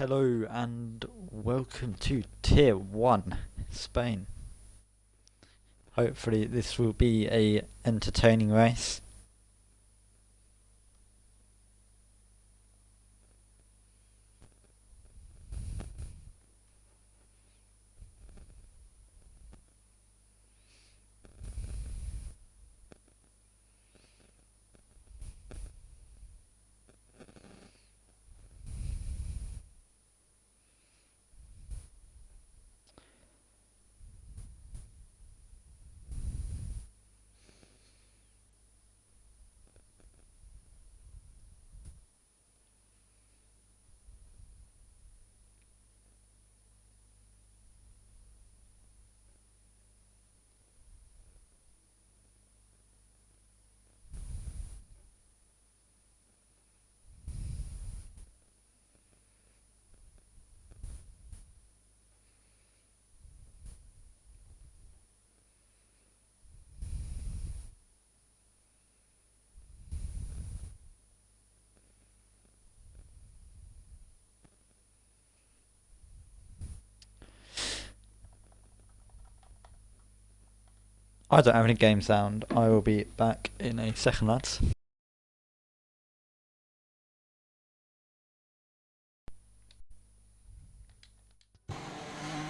Hello and welcome to Tier 1 Spain. Hopefully this will be a entertaining race. I don't have any game sound. I will be back in a second, lads.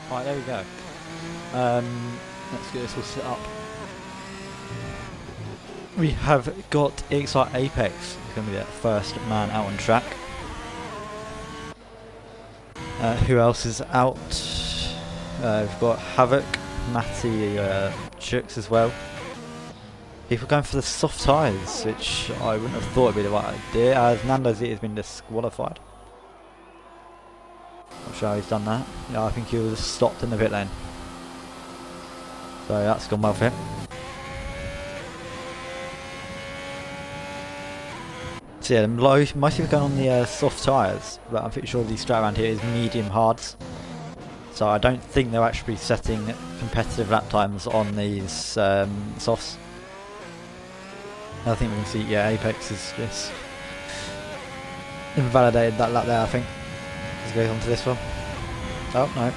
Right, there we go. Let's get this all set up. We have got EXR Apex. It's going to be the first man out on track. Who else is out? We've got Havoc, Matty, Jux as well. People going for the soft tyres, which I wouldn't have thought would be the right idea, as Nando Z has been disqualified. Not sure how he's done that. Yeah, I think he was stopped in the pit lane. So that's gone well for him. So yeah, most people going on the soft tyres, but I'm pretty sure the strat around here is medium hards. So I don't think they'll actually be setting competitive lap times on these softs. I think we can see, yeah, Apex is just invalidated that lap there, I think. Let's go on to this one. Oh, no.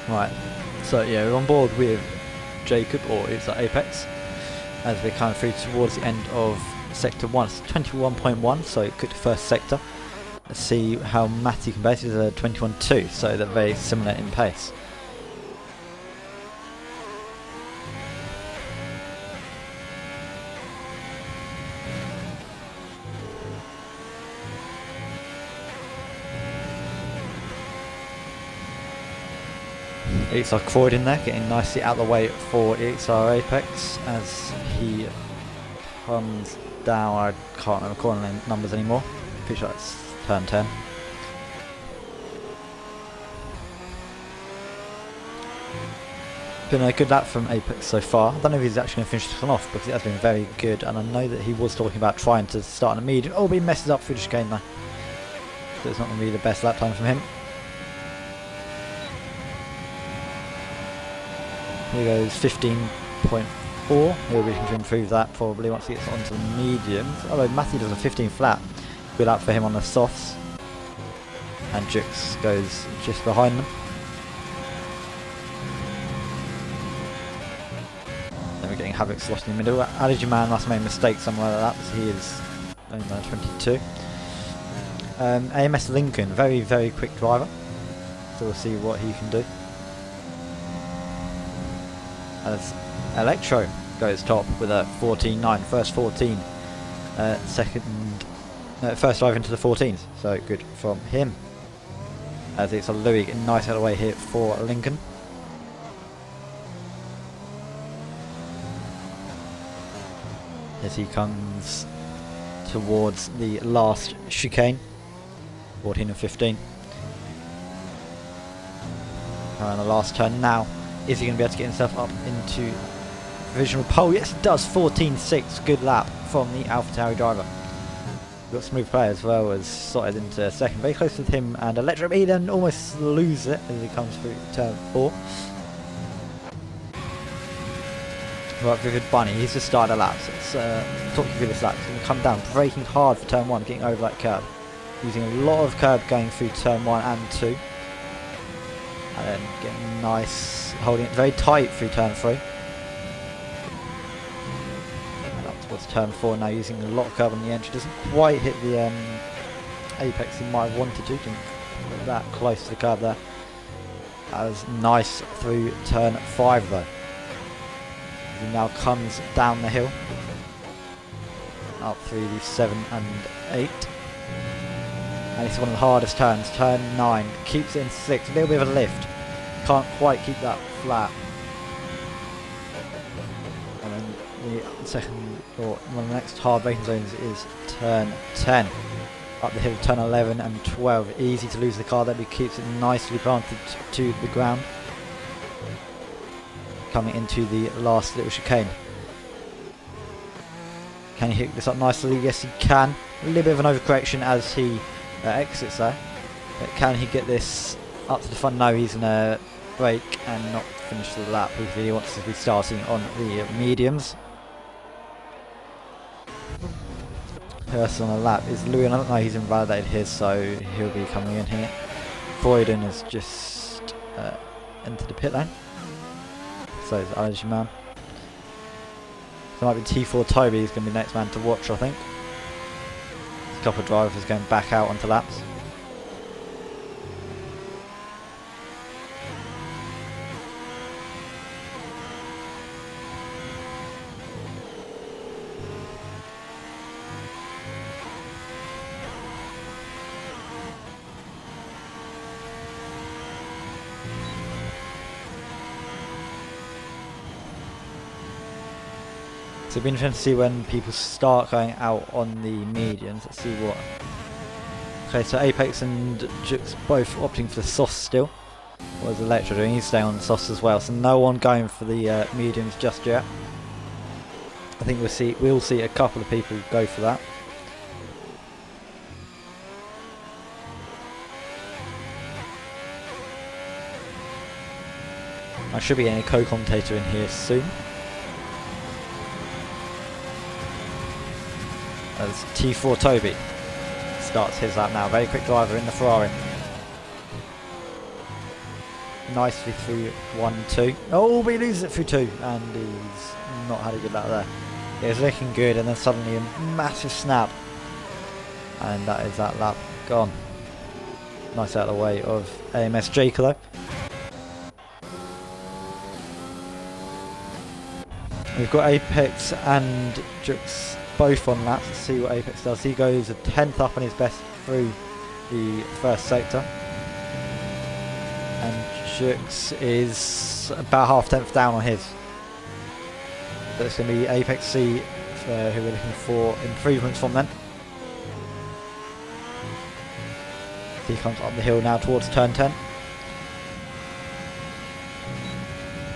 Right, so yeah, we're on board with Jacob, or it's Apex, as we're kind of through towards the end of Sector 1. It's 21.1, so good first sector. Let's see how Matty compares. He's a 21.2, so they're very similar in pace. EXR Croyd in there, getting nicely out of the way for EXR Apex as he comes down. I can't remember corner numbers anymore. Pretty sure that's turn 10. Been a good lap from Apex so far. I don't know if he's actually going to finish this one off because it has been very good, and I know that he was talking about trying to start on a medium. Oh, but he messes up through the chicane though. So it's not going to be the best lap time from him. Here goes 15.4. He'll be looking to improve that probably once he gets onto the mediums. Although Matthew does a 15 flat. Good up for him on the softs. And Jux goes just behind them. Then we're getting Havoc lost in the middle. Allergy Man must have made a mistake somewhere like that because he is only 22. AMS Lincoln, very, very quick driver. So we'll see what he can do. As Electro goes top with a 14.9, first 14, first drive into the 14s, so good from him. As it's a Louis, getting nice out of the way here for Lincoln. As he comes towards the last chicane, 14 and 15. And the last turn now. Is he going to be able to get himself up into provisional pole? Yes, he does. 14.6. Good lap from the AlphaTauri driver. Got Smooth Player as well as slotted into second, very close with him and Electro Eden almost lose it as he comes through turn 4. Right, Vivid Bunny, he's just started a lap, so let's talk you through this lap. He's going to come down, braking hard for turn 1, getting over that curb. Using a lot of curb going through turn 1 and 2. And then getting nice, holding it very tight through turn 3. And up towards turn 4 now, using a lot of curb on the entry. Doesn't quite hit the apex he might have wanted to. Didn't get that close to the curb there. That was nice through turn 5 though. He now comes down the hill, up through the 7 and 8, and it's one of the hardest turns, turn 9, keeps it in 6, a little bit of a lift, can't quite keep that flat, and then the second, or one of the next hard braking zones is turn 10, up the hill, turn 11 and 12, easy to lose the car there, but he keeps it nicely planted to the ground. Coming into the last little chicane. Can he hit this up nicely? Yes, he can. A little bit of an overcorrection as he exits there. But can he get this up to the front? No, he's going to brake and not finish the lap. He really wants to be starting on the mediums. First on the lap is Louis. I don't know, he's invalidated his, so he'll be coming in here. Croydon has just entered the pit lane. So it's Allergy Man. So it might be T4 Toby, he's going to be the next man to watch, I think. There's a couple of drivers going back out onto laps. So it'll be interesting to see when people start going out on the medians. Let's see what. Okay, so Apex and Jux both opting for the softs still. What is Electro doing? He's staying on the softs as well. So no one going for the mediums just yet. I think we'll see a couple of people go for that. I should be getting a co-commentator in here soon. As T4 Toby starts his lap now. Very quick driver in the Ferrari. Nicely through 1-2. Oh, but he loses it through 2. And he's not had a good lap there. It was looking good and then suddenly a massive snap. And that is that lap gone. Nice out of the way of AMS Jacob. We've got Apex and Jux both on laps. Let's see what Apex does. He goes a 10th up on his best through the first sector. And Jux is about half 10th down on his. So it's going to be Apex C who we're looking for improvements from then. He comes up the hill now towards turn 10.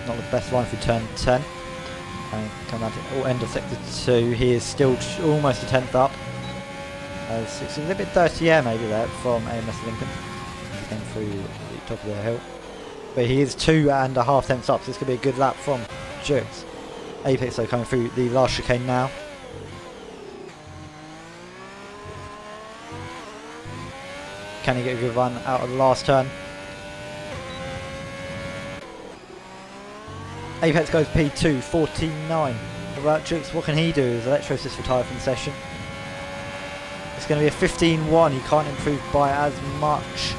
Not the best line for turn 10. And come down to end of sector 2. He is still almost a 10th up. It's a little bit dirty air maybe there from AMS Lincoln. He came through the top of the hill. But he is 2.5 tenths up, so this could be a good lap from Jux. Apex though coming through the last chicane now. Can he get a good run out of the last turn? Apex goes P2, 14.9. About Jux, what can he do? Is Electro's just retired from the session? It's going to be a 15.1. He can't improve by as much.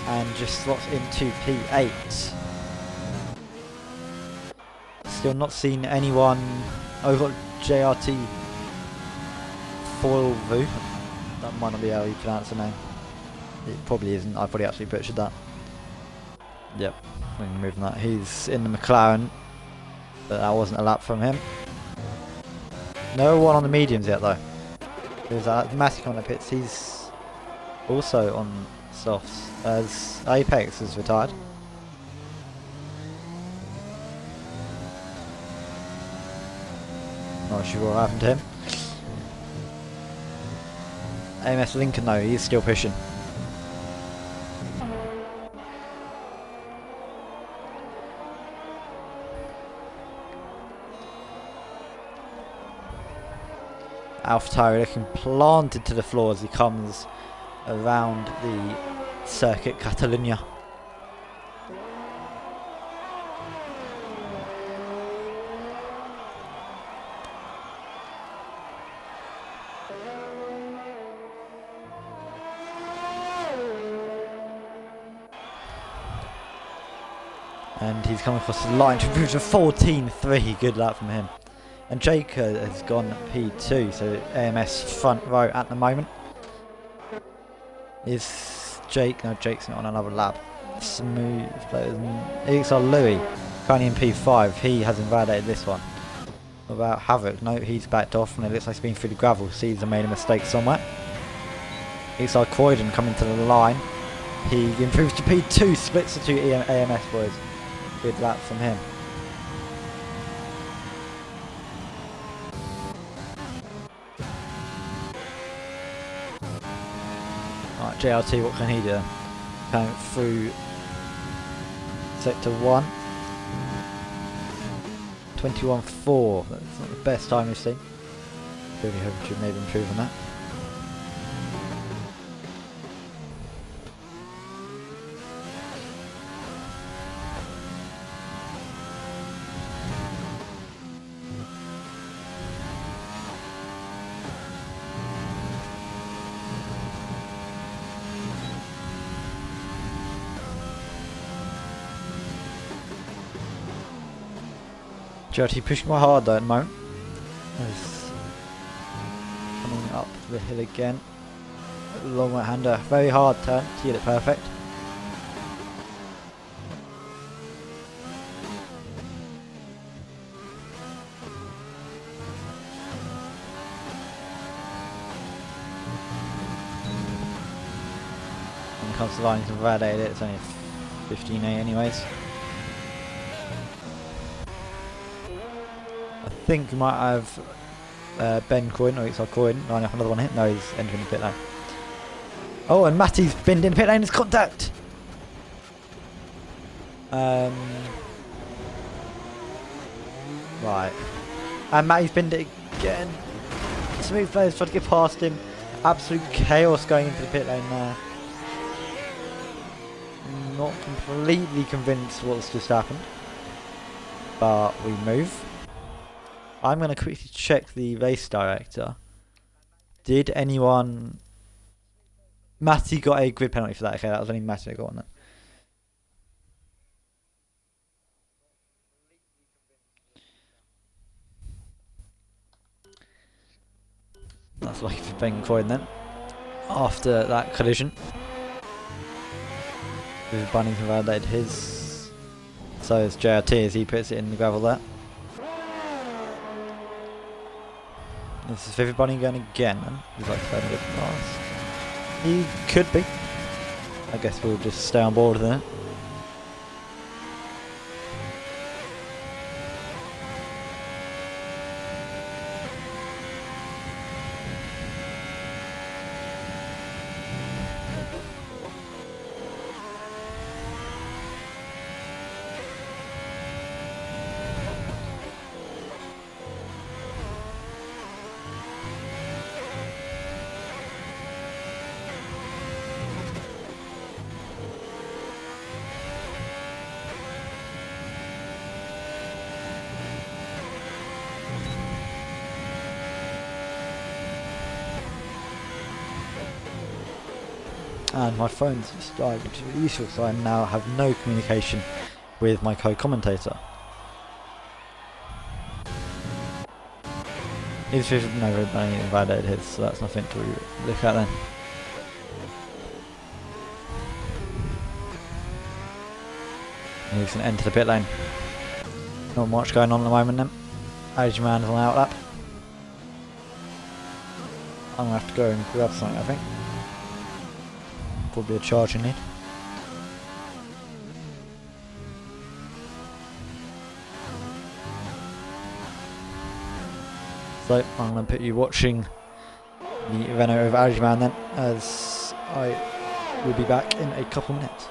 And just slots into P8. Still not seen anyone. Oh, we've got JRT Foilvu. That might not be how you pronounce the name. It probably isn't. I probably actually butchered that. Yep, we can move on that. He's in the McLaren. But that wasn't a lap from him. No one on the mediums yet though. There's Matic on the pits. He's also on softs as Apex is retired. Not sure what happened to him. AMS Lincoln though, he's still pushing. AlphaTauri looking planted to the floor as he comes around the Circuit Catalunya. And he's coming across the line to improve to 14.3. Good lap from him. And Jake has gone P2, so AMS front row at the moment. Is Jake? No, Jake's not on another lap. Smooth players. EXR Louis, currently in P5. He has invalidated this one. What about Havoc? No, he's backed off and it looks like he's been through the gravel. Caesar made a mistake somewhere. EXR Croydon coming to the line. He improves to P2, splits the two AMS boys. Good lap from him. Right, JRT, what can he do? Going through sector 1. 21.4. That's not the best time we've seen. Really hoping to maybe improve on that. JRT pushing quite hard though at the moment. He's coming up the hill again. Long right hander, very hard turn to get it perfect. When it comes to the line, he's validated it, it's only 15.8 anyways. I think we might have Ben Coyne, or EXR Coyne, lining up another one here. No, he's entering the pit lane. Oh, and Matty's binned in pit lane, it's contact! Right. And Matty's binned it again. Smooth players trying to get past him. Absolute chaos going into the pit lane there. Not completely convinced what's just happened. But we move. I'm going to quickly check the race director. Did anyone... Matty got a grid penalty for that. Okay, that was only Matty that got one. That's lucky for Ben Coyne then. After that collision. With Bunny validated his. So is JRT as he puts it in the gravel there. This is Vivid Bunny going again, then. He's like turning it fast. He could be. I guess we'll just stay on board with it. And my phone's just died, which is really useful, so I now have no communication with my co-commentator. He's never invalidated his, so that's nothing to look at then. He's going to enter the pit lane. Not much going on at the moment then. Adrian Man's on out lap. I'm going to have to go and grab something, I think. Probably a charging need. So I'm going to put you watching the Renault over Algeman then, as I will be back in a couple minutes.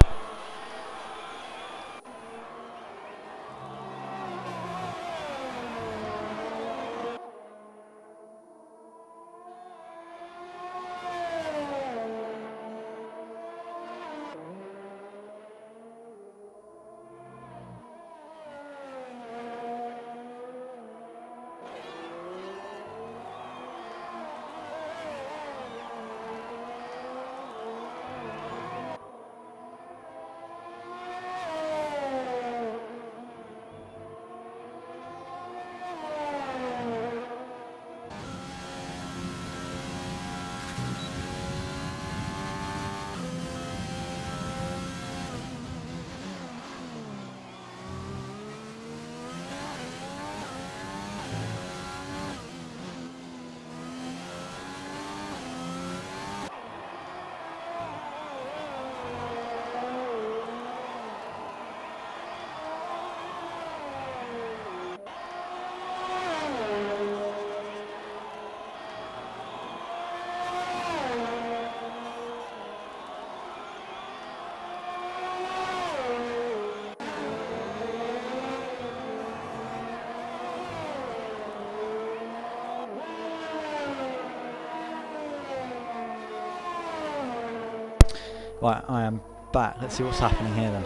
Right, I am back. Let's see what's happening here then.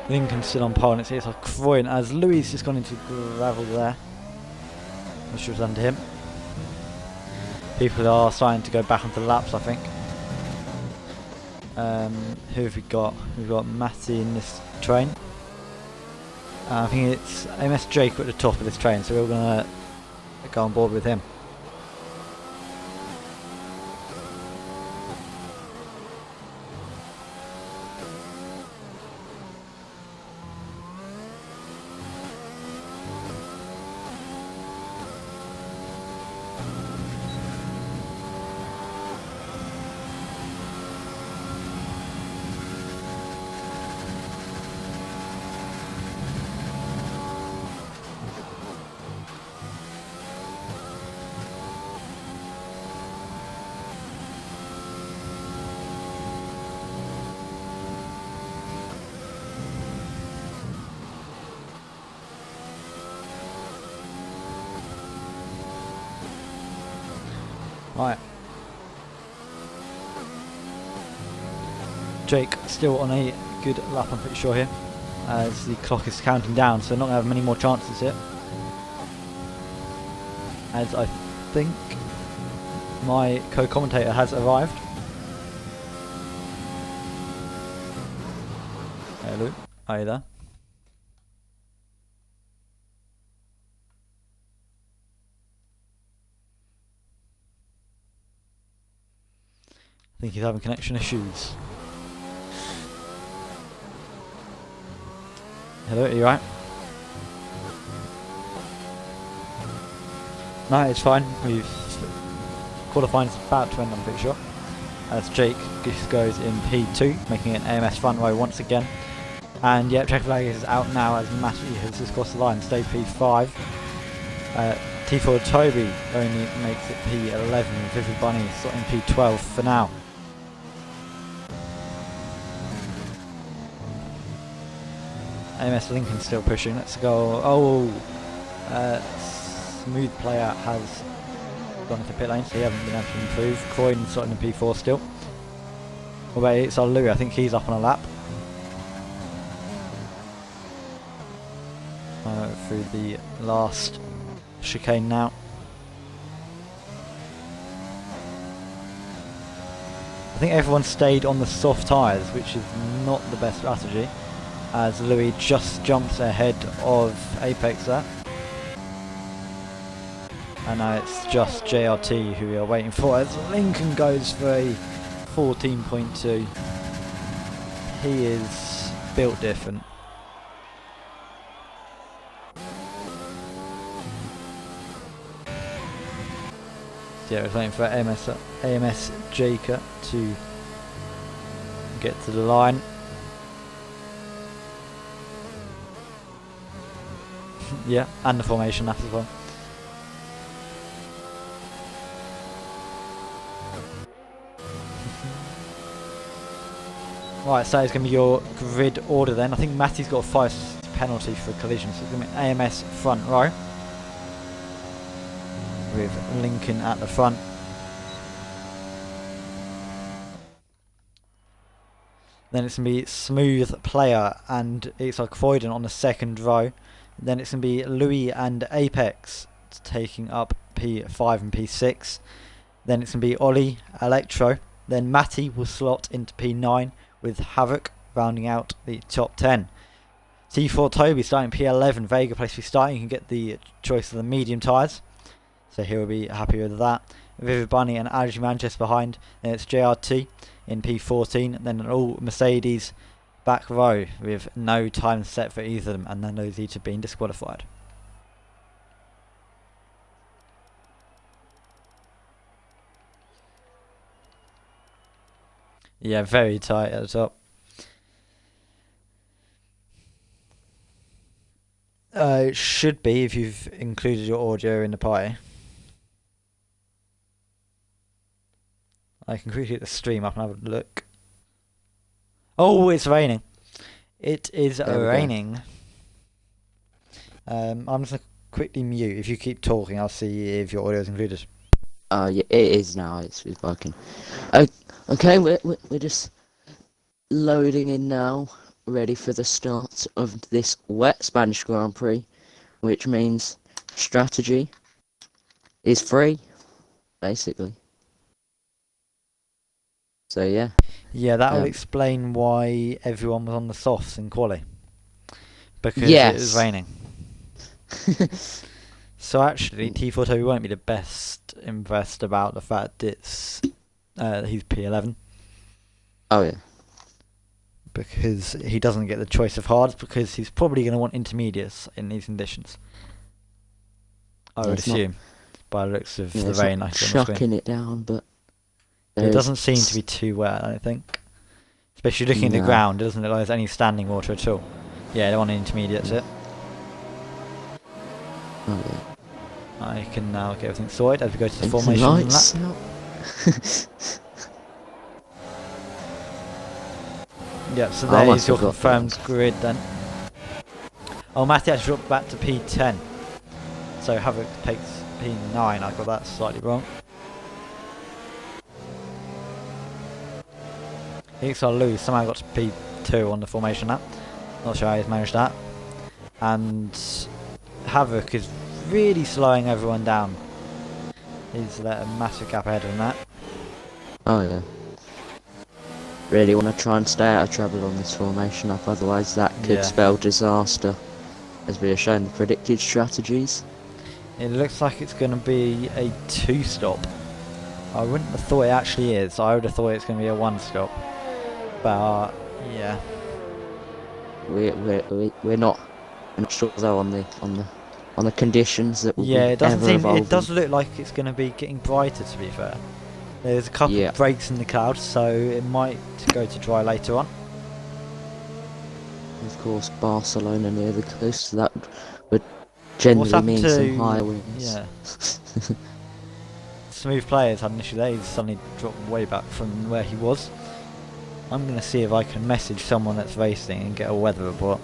Lincoln's still on pole and it's like Croydon as Louis just gone into gravel there. Not sure what's under him. People are starting to go back onto the laps, I think. Who have we got? We've got Matty in this train. I think it's AMS Jake at the top of this train, so we're going to go on board with him. Right. Jake still on a good lap, I'm pretty sure here, as the clock is counting down, so not going to have many more chances here. As I think my co-commentator has arrived. Hello, are you there? I think he's having connection issues. Hello, are you right? No, it's fine. We've qualifying's about to end, I'm pretty sure. As Jake just goes in P2, making an AMS front row once again. And yep, checker flag is out now as Matty has just crossed the line. Stay P5. T4 Toby only makes it P11. Vivid Bunny slotting P12 for now. AMS Lincoln still pushing. Let's go. Oh, Smooth Player has gone into pit lane, so he hasn't been able to improve. Croydon slotting in P4 still. What about it's our Louis? I think he's up on a lap. Through the last chicane now. I think everyone stayed on the soft tyres, which is not the best strategy, as Louis just jumps ahead of Apex there. And now it's just JRT who we are waiting for, as Lincoln goes for a 14.2. He is built different. Yeah, we're waiting for AMS Jaker to get to the line. Yeah, and the formation lap as well. Right, so it's going to be your grid order then. I think Matty's got a 5 penalty for collision, so it's going to be AMS front row with Lincoln at the front. Then it's going to be Smooth Player and Itzhak Freuden on the second row. Then it's going to be Louis and Apex taking up P5 and P6. Then it's going to be Ollie, Electro. Then Matty will slot into P9 with Havoc rounding out the top 10. T4 Toby starting P11. Vega place to be starting. You can get the choice of the medium tyres, so he'll be happy with that. Vivid Bunny and Adji Manchester behind. Then it's JRT in P14. Then an all Mercedes back row with no time set for either of them, and then those each have been disqualified. Yeah, very tight at the top. It should be if you've included your audio in the pie. I can quickly get the stream up and have a look. Oh, it's raining. It is raining. I'm just going to quickly mute. If you keep talking, I'll see if your audio is included. Yeah, it is now. It's working. Okay, we're just loading in now, ready for the start of this wet Spanish Grand Prix, which means strategy is free, basically. So yeah. Yeah, that will explain why everyone was on the softs in quali. Because yes. It was raining. So actually, T4 Toby won't be the best impressed about the fact it's he's P11. Oh yeah. Because he doesn't get the choice of hards, because he's probably going to want intermediates in these conditions. I would assume, by the looks of the rain. I chucking it down, but it doesn't seem to be too wet, I don't think. Especially looking at the ground, it doesn't look like there's any standing water at all. Yeah, they want an intermediate it. Oh yeah. I can now get everything sorted as we go to the formation lap. Yep, so there is your confirmed grid then. Oh, Matty actually dropped back to P10. So Havoc takes P9. I got that slightly wrong. EXR Lou somehow got to P2 on the formation lap. Not sure how he's managed that. And Havoc is really slowing everyone down. He's let a massive gap ahead of that. Oh yeah. Really want to try and stay out of trouble on this formation up, otherwise that could spell disaster, as we have shown the predicted strategies. It looks like it's going to be a 2-stop. I wouldn't have thought it actually is. I would have thought it's going to be a 1-stop. But yeah, we're not sure though on the conditions that will it doesn't seem. It does look like it's going to be getting brighter. To be fair, there's a couple of breaks in the clouds, so it might go to dry later on. Of course, Barcelona near the coast, so that would generally mean some higher winds. Yeah. Smooth Players had an issue there. He's suddenly dropped way back from where he was. I'm going to see if I can message someone that's racing and get a weather report.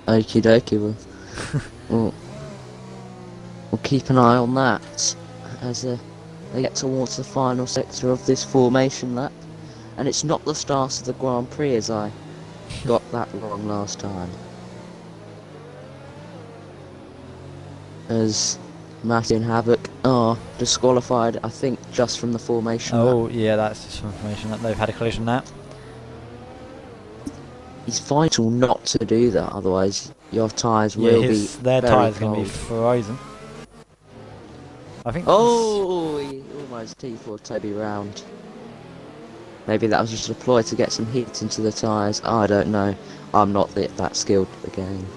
Okie dokie, we'll keep an eye on that as they get towards the final sector of this formation lap. And it's not the start of the Grand Prix, as I got that wrong last time. As Matty and Havoc are disqualified, I think, just from the formation lap. Yeah, that's just from formation lap. They've had a collision now. It's vital not to do that, otherwise your tyres will be their tyres going to be frozen. I think. Oh, he almost T4 Toby round. Maybe that was just a ploy to get some heat into the tyres. I don't know. I'm not that skilled at the game.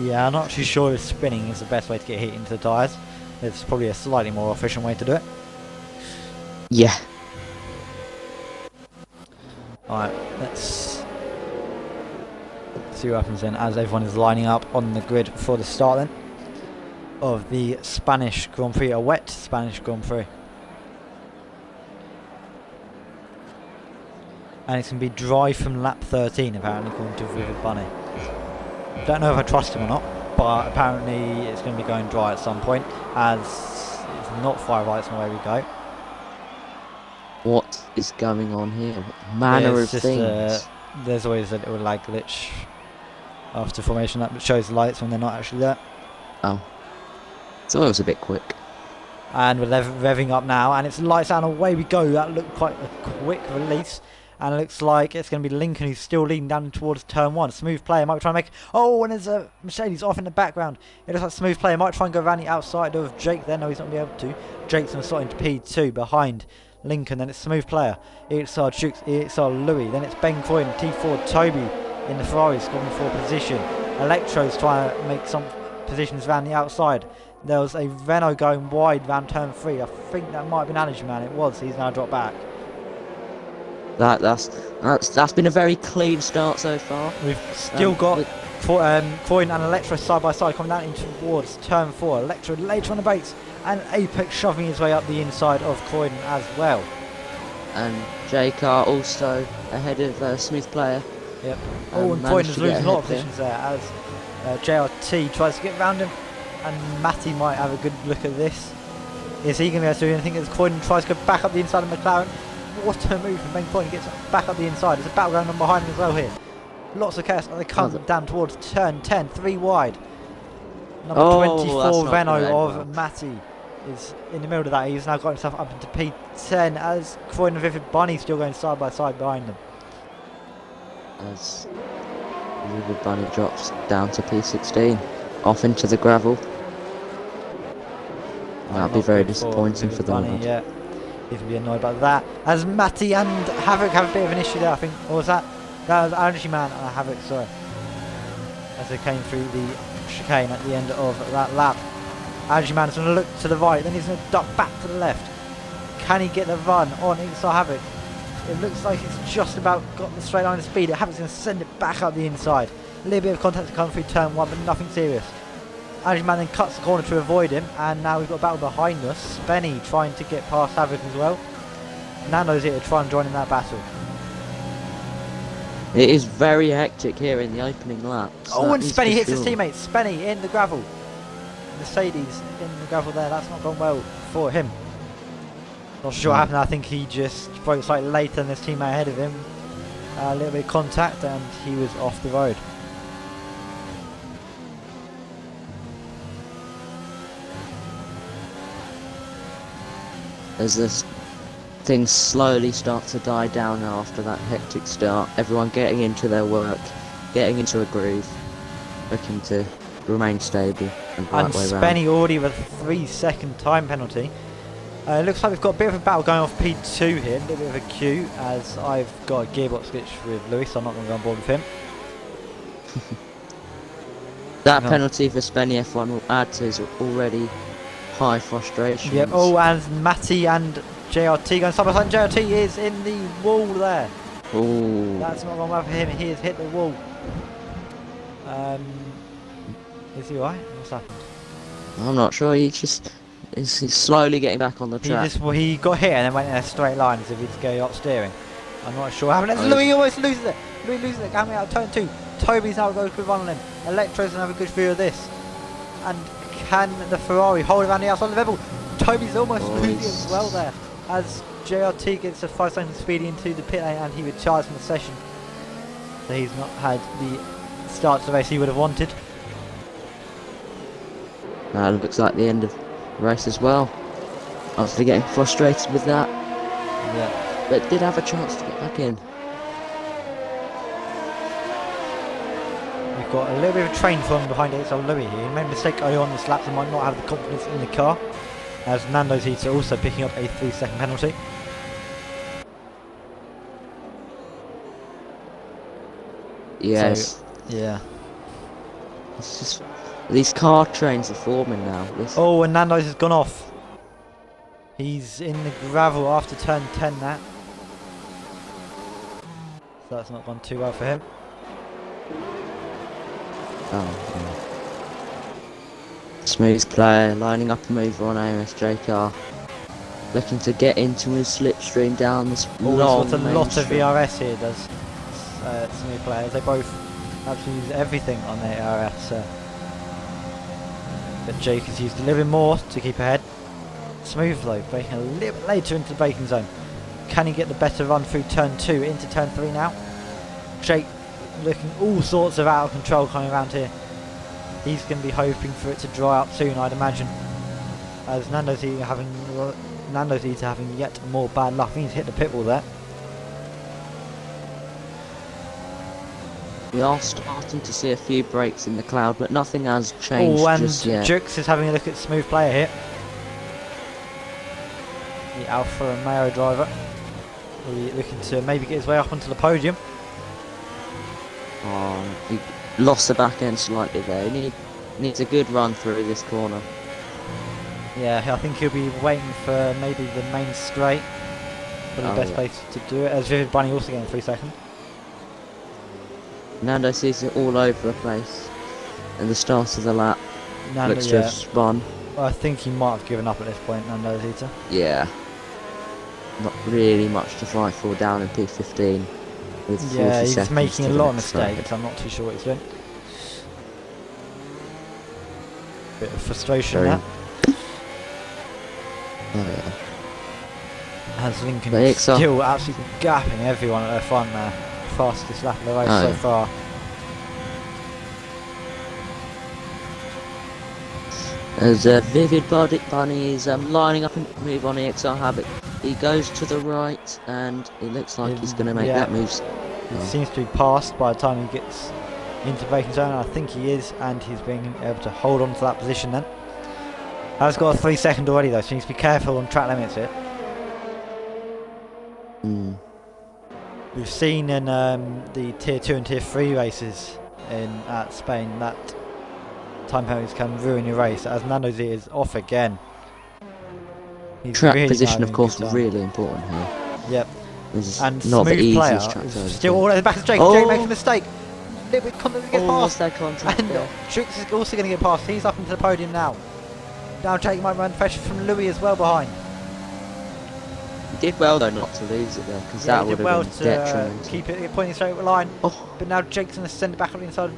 Yeah, I'm not too sure if spinning is the best way to get heat into the tyres. There's probably a slightly more efficient way to do it. Yeah. Alright, let's see what happens then as everyone is lining up on the grid for the start then of the Spanish Grand Prix, a wet Spanish Grand Prix. and it's going to be dry from lap 13 apparently, according to Vivid Bunny. Don't know if I trust him or not, but apparently it's going to be going dry at some point, as it's not 5 lights and away we go. What is going on here? What manner of things? There's always a little lag glitch after formation that shows the lights when they're not actually there. Oh. So it was a bit quick. And we're revving up now, and it's lights out and away we go. That looked quite a quick release, and it looks like it's going to be Lincoln who's still leading down towards turn 1. Smooth Player might be trying to make... Oh, and there's a Mercedes off in the background. It looks like Smooth Player might try and go around the outside of Jake there. No, he's not going to be able to. Jake's going to slot into P2 behind Lincoln. Then it's Smooth Player. It's our Jukes. It's our Louis. Then it's Ben Croydon. T4 Toby in the Ferrari, scoring for position. Electro's trying to make some positions around the outside. There was a Renault going wide round turn 3. I think that might have been Energy Man. It was. He's now dropped back. That's been a very clean start so far. We've still got Croydon and Electro side by side coming down in towards turn 4. Electro later on the brakes, and Apex shoving his way up the inside of Croydon as well. And JCar also ahead of Smooth Player. Yep. Oh, and Croydon's losing a lot of positions there as JRT tries to get around him, and Matty might have a good look at this. Is he going to be able to do anything as Croydon tries to go back up the inside of McLaren? What a move from Ben Croydon, gets back up the inside. There's a battle going on behind him as well here. Lots of chaos, and they come down towards turn 10, 3 wide. Number 24 Renault of Matty is in the middle of that. He's now got himself up into P10 as Croydon and Vivid Bunny still going side by side behind them. As Vivid Bunny drops down to P16, off into the gravel. That'll be very disappointing for them. Yeah, he's going to be annoyed about that. As Matty and Havoc have a bit of an issue there, I think. Or was that? That was Energy Man and Havoc, sorry. As they came through the chicane at the end of that lap. Energy Man's going to look to the right, then he's going to duck back to the left. Can he get the run on Inside Havoc? It looks like he's just about got the straight line of speed. Havoc's going to send it back up the inside. A little bit of contact to come through turn 1, but nothing serious. Energy Man then cuts the corner to avoid him, and now we've got a battle behind us. Spenny trying to get past Havoc as well. Nando's here to try and join in that battle. It is very hectic here in the opening laps. Oh, and Spenny hits his teammate. Spenny in the gravel. Mercedes in the gravel there. That's not gone well for him. Not sure what happened. I think he just broke slightly later than his teammate ahead of him. A little bit of contact, and he was off the road. As this things slowly start to die down now after that hectic start, everyone getting into their work, getting into a groove, looking to remain stable and right way round. Spenny already with a 3-second time penalty. It looks like we've got a bit of a battle going off P2 here, a little bit of a queue, as I've got a gearbox glitch with Lewis, so I'm not going to go on board with him. That penalty for Spenny F1 will add to his already high frustration. Yep. Oh, and Matty and JRT going side by side. JRT is in the wall there. Ooh. That's not gone well for him. He has hit the wall. Is he alright? What's happened? I'm not sure. He's slowly getting back on the track. He got hit and then went in a straight line as if he'd go up steering. I'm not sure what happened. Louis almost loses it. Louis loses it. Coming out of turn 2. Toby's now got a good run on him. Electro's going to have a good view of this. And can the Ferrari hold around the outside of the level? Toby's almost losing as well there. As JRT gets a 5 second speed into the pit lane, and he retires from the session. So he's not had the start to the race he would have wanted. Looks like the end of the race as well. Obviously getting frustrated with that. Yeah. But did have a chance to get back in. We've got a little bit of a train from behind XL Louis here. He made a mistake early on this lap and might not have the confidence in the car. As Nando's Heater also picking up a 3-second penalty. Yes. So, yeah. It's just these car trains are forming now. Oh, and Nando's has gone off. He's in the gravel after turn 10 now. So that's not gone too well for him. Oh, yeah. Smooth Player lining up a move on AMS JCar. looking to get into his slipstream down this Always long got a main lot of straight. VRS here, does Smooth players. They both actually use everything on their RS. But Jake has used a little bit more to keep ahead. Smooth though, breaking a little bit later into the braking zone. Can he get the better run through turn 2 into turn 3 now? Jake looking all sorts of out of control coming around here. He's going to be hoping for it to dry up soon, I'd imagine. As Nando's either having yet more bad luck. He's hit the pit wall there. We are starting to see a few breaks in the cloud, but nothing has changed Oh, and just yet. Jux is having a look at Smooth player here. The Alfa Romeo driver. Really looking to maybe get his way up onto the podium. Oh, he lost the back end slightly there. He needs a good run through this corner. Yeah, I think he'll be waiting for maybe the main straight for the best place to do it. As Vivid Bunny also getting 3 seconds. Nando sees it all over the place. And the start of the lap Nando, looks to have spun. Well, I think he might have given up at this point, Nando Zeta. Yeah. Not really much to fight for down in P15. With 40 Yeah, he's seconds making a to the lot of next round. mistakes. I'm not too sure what he's doing. Bit of frustration Very- there. Oh yeah. As Lincoln But it's still absolutely gapping everyone at their front there. Fastest lap of the race Oh, so yeah. far. As Vivid Bunny is lining up and move on EXR Habit. He goes to the right and it looks like he's going to make Yeah. that move. It seems to be passed by the time he gets into braking zone. I think he is, and he's being able to hold on to that position then. Has got a 3 second already though, so he needs to be careful on track limits here. Mm. We've seen in the tier 2 and tier 3 races at Spain that time penalties can ruin your race. As Nando's is off again. He's Track really position, having of a course, good time. really important here. Yep. This is And not the Smooth player easiest track is to overtake. still all at the back of Jake. Oh. Jake makes a mistake. Little bit contact gets Almost past. that contact And there. Trix is also going to get past. He's up into the podium now. Now Jake might run pressure from Louis as well behind. He did well though not to lose it there, because Yeah, that he would did have well been to detrimental. keep it pointing straight line. Oh, But now Jake's going to send it back up the inside.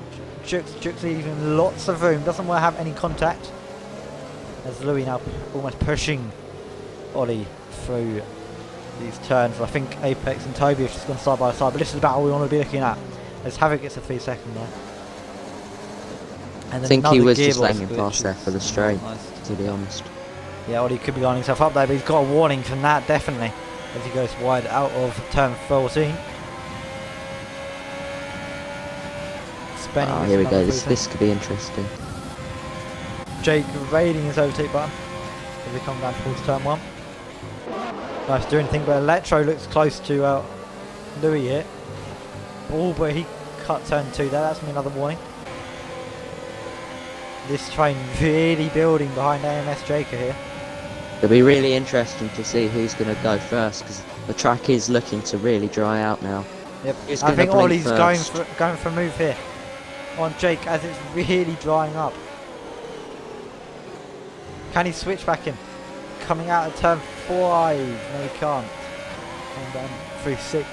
Jux leaving lots of room. Doesn't want to have any contact. As Louis now almost pushing Ollie through these turns. I think Apex and Toby have just gone side by side. But this is the battle we want to be looking at. As Havoc gets a 3 second there. And I think he another was just gearbox letting him glitch pass there is for the straight, nice. to be honest. Yeah, Ollie could be lining himself up there, but he's got a warning from that, definitely, as he goes wide out of turn 14. Spinning Oh, with here we another go, 3 this could be interesting. Jake raiding his overtake button as we come down towards turn 1. Nice doing anything, but Electro looks close to Louis here. Oh, but he cut turn 2 there, that's me another warning. This train really building behind AMS Jaker here. It'll be really interesting to see who's going to go first, because the track is looking to really dry out now. Yep. Who's I gonna think blink Ollie's first? going for a move here on Jake as it's really drying up. Can he switch back in? Coming out of turn 5. No, he can't. And then through 6.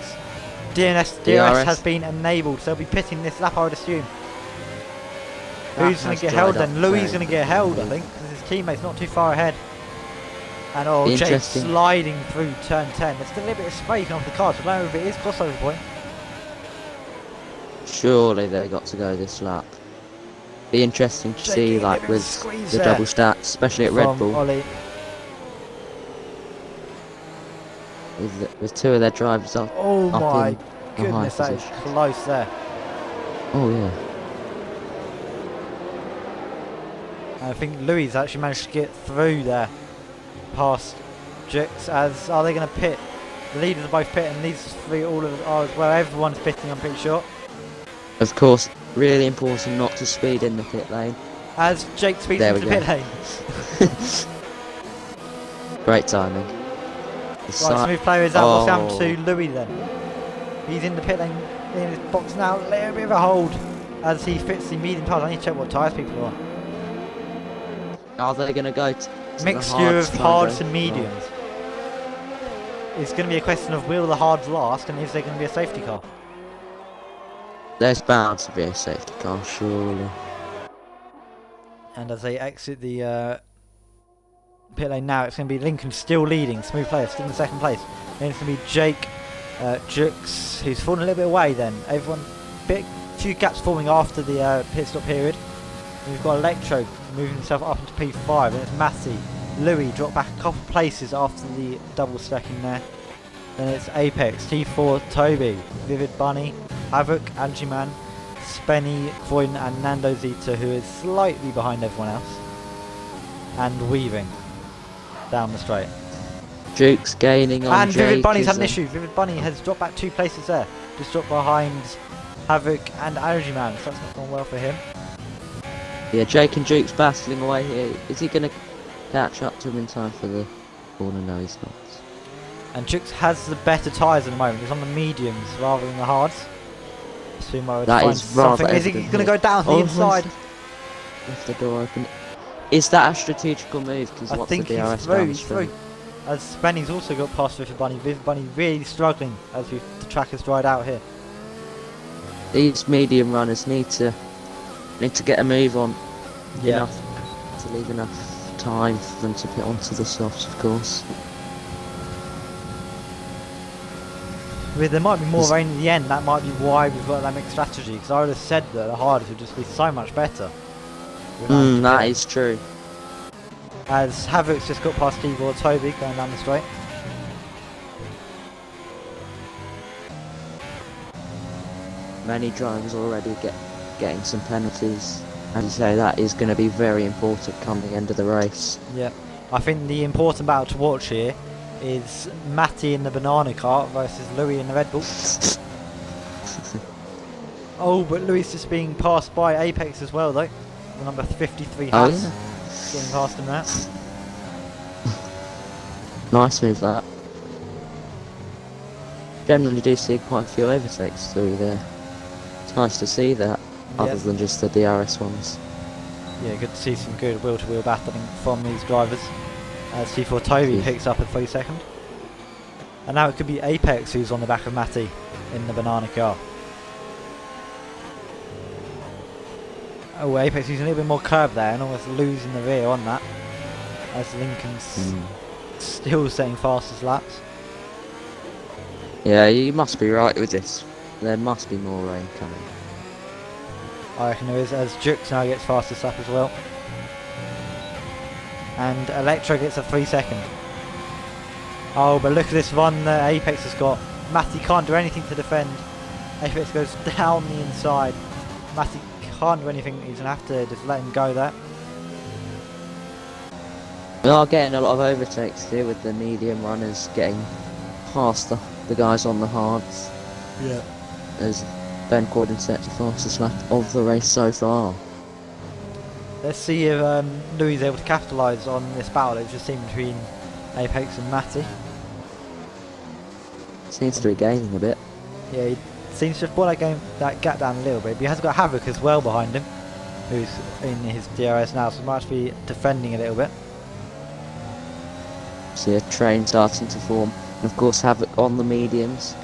DRS has been enabled, so he'll be pitting this lap, I would assume. Who's going to get held then? Louis is going to get held, I think, because his teammate's not too far ahead. And oh, Jake Interesting. sliding through turn 10. There's still a little bit of space off the car, so I don't know if it is crossover point. Surely they got to go this lap. Be interesting to Jake see, getting a like bit of a with squeeze the there double stats, especially at Red from Bull, Ollie. with two of their drivers up. Oh up my in a high goodness, that is position. close there. Oh yeah. I think Louis actually managed to get through there past Jix. As are they going to pit? The leaders are both pitting. These three all are as well. Everyone's pitting, I'm pretty sure. Of course, really important not to speed in the pit lane. As Jake speeds There into we the go. pit lane. Great timing. The Right, smooth player is out. What's down Oh. to Louis then? He's in the pit lane, in his box now. A little bit of a hold as he fits the medium tyres. I need to check what tyres people are. Are they going to go to Mixture the hards of to hards go? and mediums. it's going to be a question of will the hards last and is there going to be a safety car? There's bound to be a safety car, surely. And as they exit the pit lane now, it's going to be Lincoln still leading, smooth player, still in second place. Then it's going to be Jake Jux, who's fallen a little bit away then. Everyone, few gaps forming after the pit stop period. And we've got Electro moving himself up into P5, and it's Matty. Louis dropped back a couple of places after the double stacking there. Then it's Apex, T4, Toby, Vivid Bunny, Havoc, Angiman, Spenny, Voiden and Nando Zeta, who is slightly behind everyone else. And Weaving down the straight. Duke's gaining on And Vivid Jake, Bunny's had an issue. Vivid Bunny has dropped back 2 places there. Just dropped behind Havoc and Angiman, so that's not gone well for him. Yeah, Jake and Duke's battling away here. Is he going to catch up to him in time for the corner? No, he's not. And Jux has the better tyres at the moment. He's on the mediums rather than the hards. Assume I would That find is rather something. Is he evident going to here. go down the Oh, inside? Left the door open. Is that a strategical move? Because I what's the think he's DRS through. down the He's through. street? As Spenny's also got past Vivid Bunny. Vivid Bunny really struggling as the track has dried out here. These medium runners need to get a move on. Yeah. Enough to leave enough time for them to put onto the softs, of course. There might be more This- rain in the end. That might be why we've got that mixed strategy. Because I would have said that the hards would just be so much better. That is true. As Havoc's just got past T4 Toby going down the straight. Many drivers already getting some penalties. As you say, that is going to be very important come the end of the race. Yeah, I think the important battle to watch here is Matty in the banana cart versus Louis in the Red Bull. Oh, but Louis is just being passed by Apex as well though. The number 53 Oh, Haas yeah. getting past him there. Nice move, that. Generally do see quite a few overtakes through there. It's nice to see that, other Yeah. than just the DRS ones. Yeah, good to see some good wheel-to-wheel battling from these drivers. As T4 Toby Yeah. picks up a 3-second. And now it could be Apex who's on the back of Matty in the banana car. Oh, Apex using a little bit more curve there and almost losing the rear on that. As Lincoln's still setting fastest laps. Yeah, you must be right with this. There must be more rain coming. I reckon there is, as Jux now gets fastest lap as well. And Electro gets a 3-second. Oh, but look at this run that Apex has got. Matty can't do anything to defend. Apex goes down the inside. Matty can't do anything, he's going to have to just let him go there. We are getting a lot of overtakes here with the medium runners getting past the guys on the hards. Yeah. As Ben Corden sets the fastest lap of the race so far. Let's see if Louis is able to capitalise on this battle that we've just seen between Apex and Matty. Seems to be gaining a bit. Yeah, he seems to have brought that gap down a little bit, but he has got Havoc as well behind him, who's in his DRS now, so he might be defending a little bit. See a train starting to form. And of course Havoc on the mediums.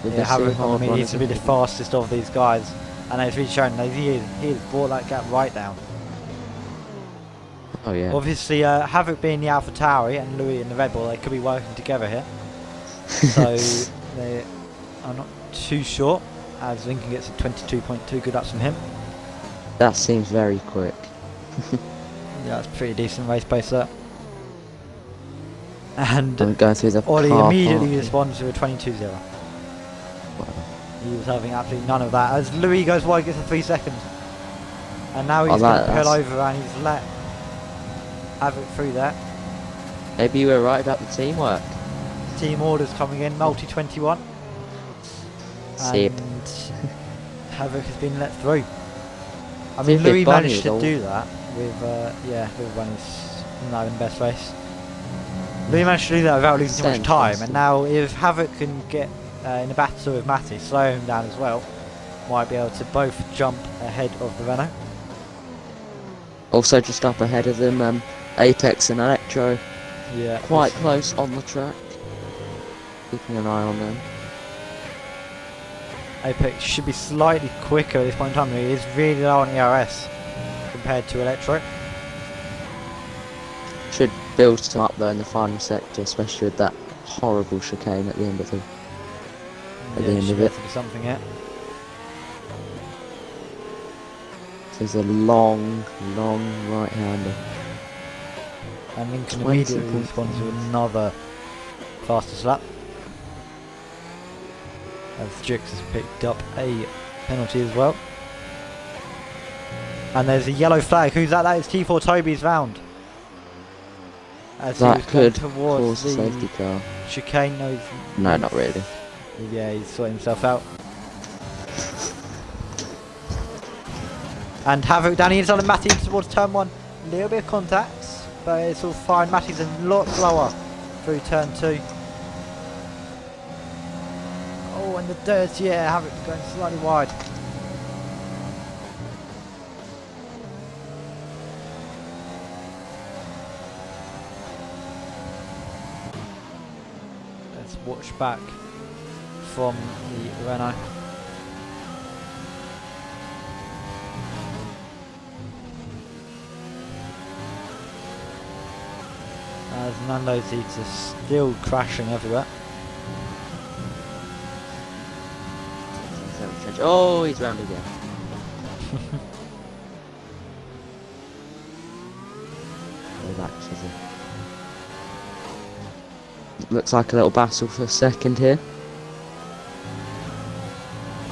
With Yeah, the Havoc hard he needs to be runners. the fastest of these guys, and it's really shown that he has brought that gap right down. Oh yeah. Obviously, Havoc being the Alpha Tauri and Louis in the Red Bull, they could be working together here. So they are not too sure, as Lincoln gets a 22.2 good ups from him. That seems very quick. Yeah, that's pretty decent race pace there. And I'm going through the Ollie car immediately park. responds to a 22-0. Wow. He was having absolutely none of that. As Louis goes wide, gets a 3 seconds. And now he's Oh, going to that's- pull over and he's let Havoc through there. Maybe you were right about the teamwork. Team orders coming in, multi-21. Sip. And Havoc has been let through. I mean, Vivid Louis Bunny managed is to all- do that with, Vivid Bunny's not in the best race. Louis managed to do that without losing too much Same time, person. and now if Havoc can get in a battle with Matty, slow him down as well, might be able to both jump ahead of the Renault. Also just up ahead of them, Apex and Electro. Yeah, Quite close on the track. keeping an eye on them. Apex should be slightly quicker at this point in time. He is really low on ERS compared to Electro. Should build some up though in the final sector, especially with that horrible chicane at the end of it. At the end of it. Something here. There's a long right-hander. And Lincoln immediately responds with another fastest lap. As Jix has picked up a penalty as well. And there's a yellow flag. Who's that? That is T4 Toby's round. As that he was could towards cause a the safety car. chicane. No, not really. Yeah, he's sorting himself out. And Havoc down the inside of Matty towards turn 1. A little bit of contact, but it's all fine. Matty's a lot slower through turn 2. Oh, and the dirt, yeah, Havoc's going slightly wide. Let's watch back from the Renault. As Nando's Eats is still crashing everywhere. Oh, he's round again. Looks like a little battle for second here.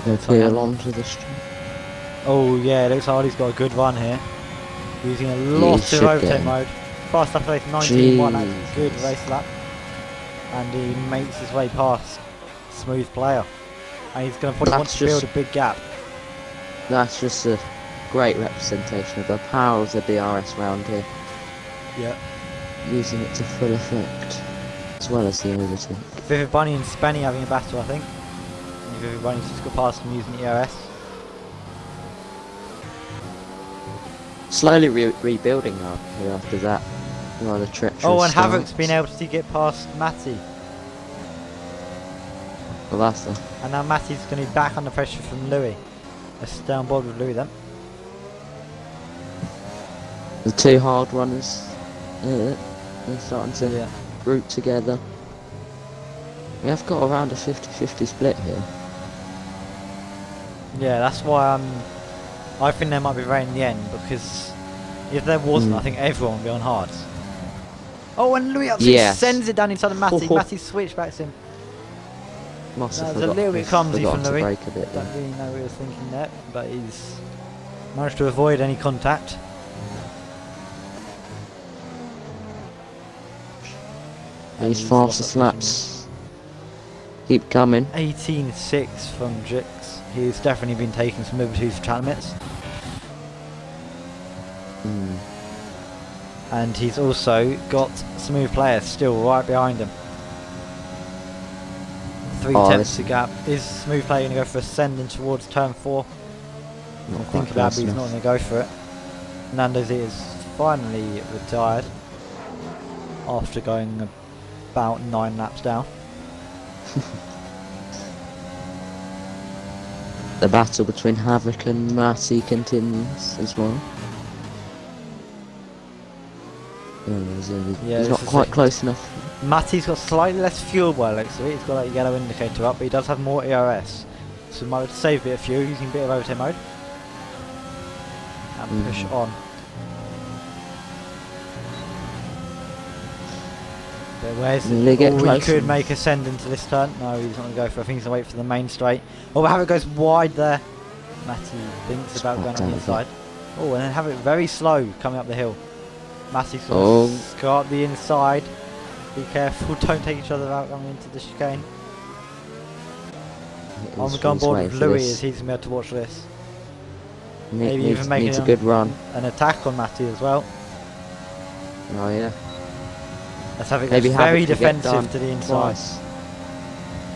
Go peel onto the street. Oh yeah, it looks like Hardy's got a good run here. Using a lot of overtake mode. Fast lap race 19.1, that's a good race lap. And he makes his way past Smooth Player. And he's going to probably want to build a big gap. That's just a great representation of the power of the DRS round here. Yeah. Using it to full effect. As well as the overtake. Vivid Bunny and Spenny having a battle, I think. Vivid Bunny's just got past him using the ERS. Slowly rebuilding now here after that. Rather treacherous. Oh, and Havoc's been able to get past Matty. Well, that's the... And now Matty's going to be back under pressure from Louis. Let's stay on board with Louis then. The two hard runners. They're starting to group together. We have got around a 50-50 split here. Yeah, that's why I think there might be rain in the end, because if there wasn't, I think everyone would be on hards. Oh, and Louis absolutely sends it down inside of Matty. Matty switchbacks him. Must have a little bit clumsy from Louis. Break a bit Don't really know what he was thinking there, but he's managed to avoid any contact. These fastest laps keep coming. 18.6 from Jix. He's definitely been taking some liberties for track limits. And he's also got Smooth Player still right behind him. 3/10 to gap. Is Smooth Player going to go for ascending towards turn 4? Think about it, but he's not going to go for it. Nando's is finally retired after going about 9 laps down. The battle between Havoc and Matty continues as well. He's not quite close enough. Matty's got slightly less fuel by looks of it. He's got that yellow indicator up, but he does have more ERS. So he might save a bit of fuel using a bit of overtake mode. And push on. But where's he could make ascend into this turn. No, he's not going to go for it. I think he's going to wait for the main straight. Oh, Havoc goes wide there. Matty thinks about going on the inside. Oh, and then Havoc very slow coming up the hill. Matty's going to skirt the inside. Be careful, don't take each other out coming into the chicane. I'm going on board with Louis as he's going to be able to watch this. Maybe even making a good run. An attack on Matty as well. Oh yeah. Let's have it very defensive to the inside.